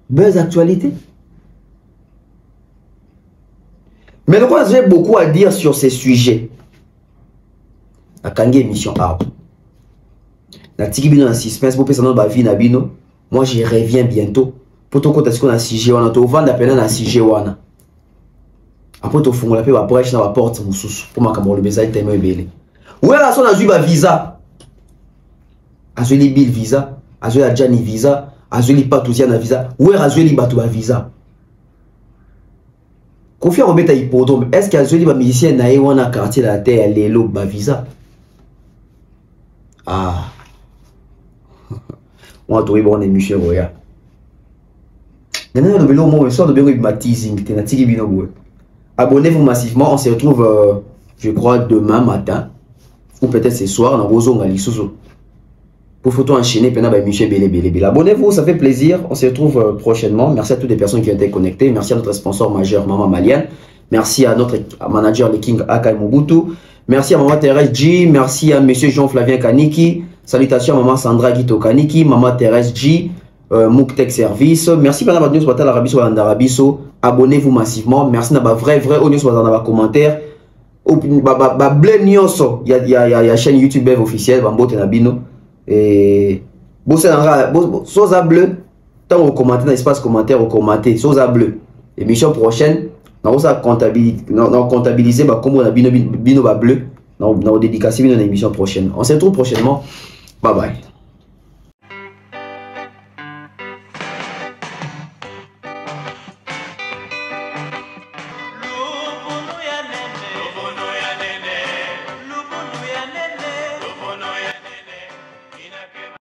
Buzz actualité. Mais donc, j'ai beaucoup à dire sur ces sujets. La Kangi émission arbre. La Tigibino en suspense, pour personne dans vie Nabino. Moi, je reviens bientôt. Pour ton côté, on a CG, on a tout vendre appelé dans CG. Après, tu fais la paix, brèche dans la porte, pour ma camarade, le message est belé. Où est la son a visa? Azuli Bill visa, Azuli Adjani visa, Azuli Patouziana visa. Où est Azuli Batouba visa? Koffi a remis ta hippodrome. Est-ce qu'Azuli va musicien naïe ou on a quartier la terre, les lobes, visa? Ah. On a trouvé bon émission royal. Abonnez-vous massivement. On se retrouve, je crois, demain matin. Ou peut-être ce soir. Dans Rosong pour photo enchaîner. Abonnez-vous, ça fait plaisir. On se retrouve prochainement. Merci à toutes les personnes qui ont été connectées. Merci à notre sponsor majeur, Maman Malienne. Merci à notre manager, le King Akai Mobutu. Merci à Maman Thérèse G. Merci à Monsieur Jean-Flavien Kaniki. Salutations à Maman Sandra Guito Kaniki. Maman Thérèse G. Mouktek Service. Merci à News Batal Arabiso et Andarabiso. Abonnez-vous massivement. Merci à vrai News Batal dans les commentaires. Blé Nyonso. Il y a la chaîne YouTube officielle. Bambote Nabino. Et. Sosa bleu. Tant au commentaire, dans l'espace commentaire, au commenter. Sosa bleu. Émission prochaine. Nous allons comptabiliser comme on a bino bleu. Nous allons dédicacer une émission prochaine. On se retrouve prochainement. Bye bye.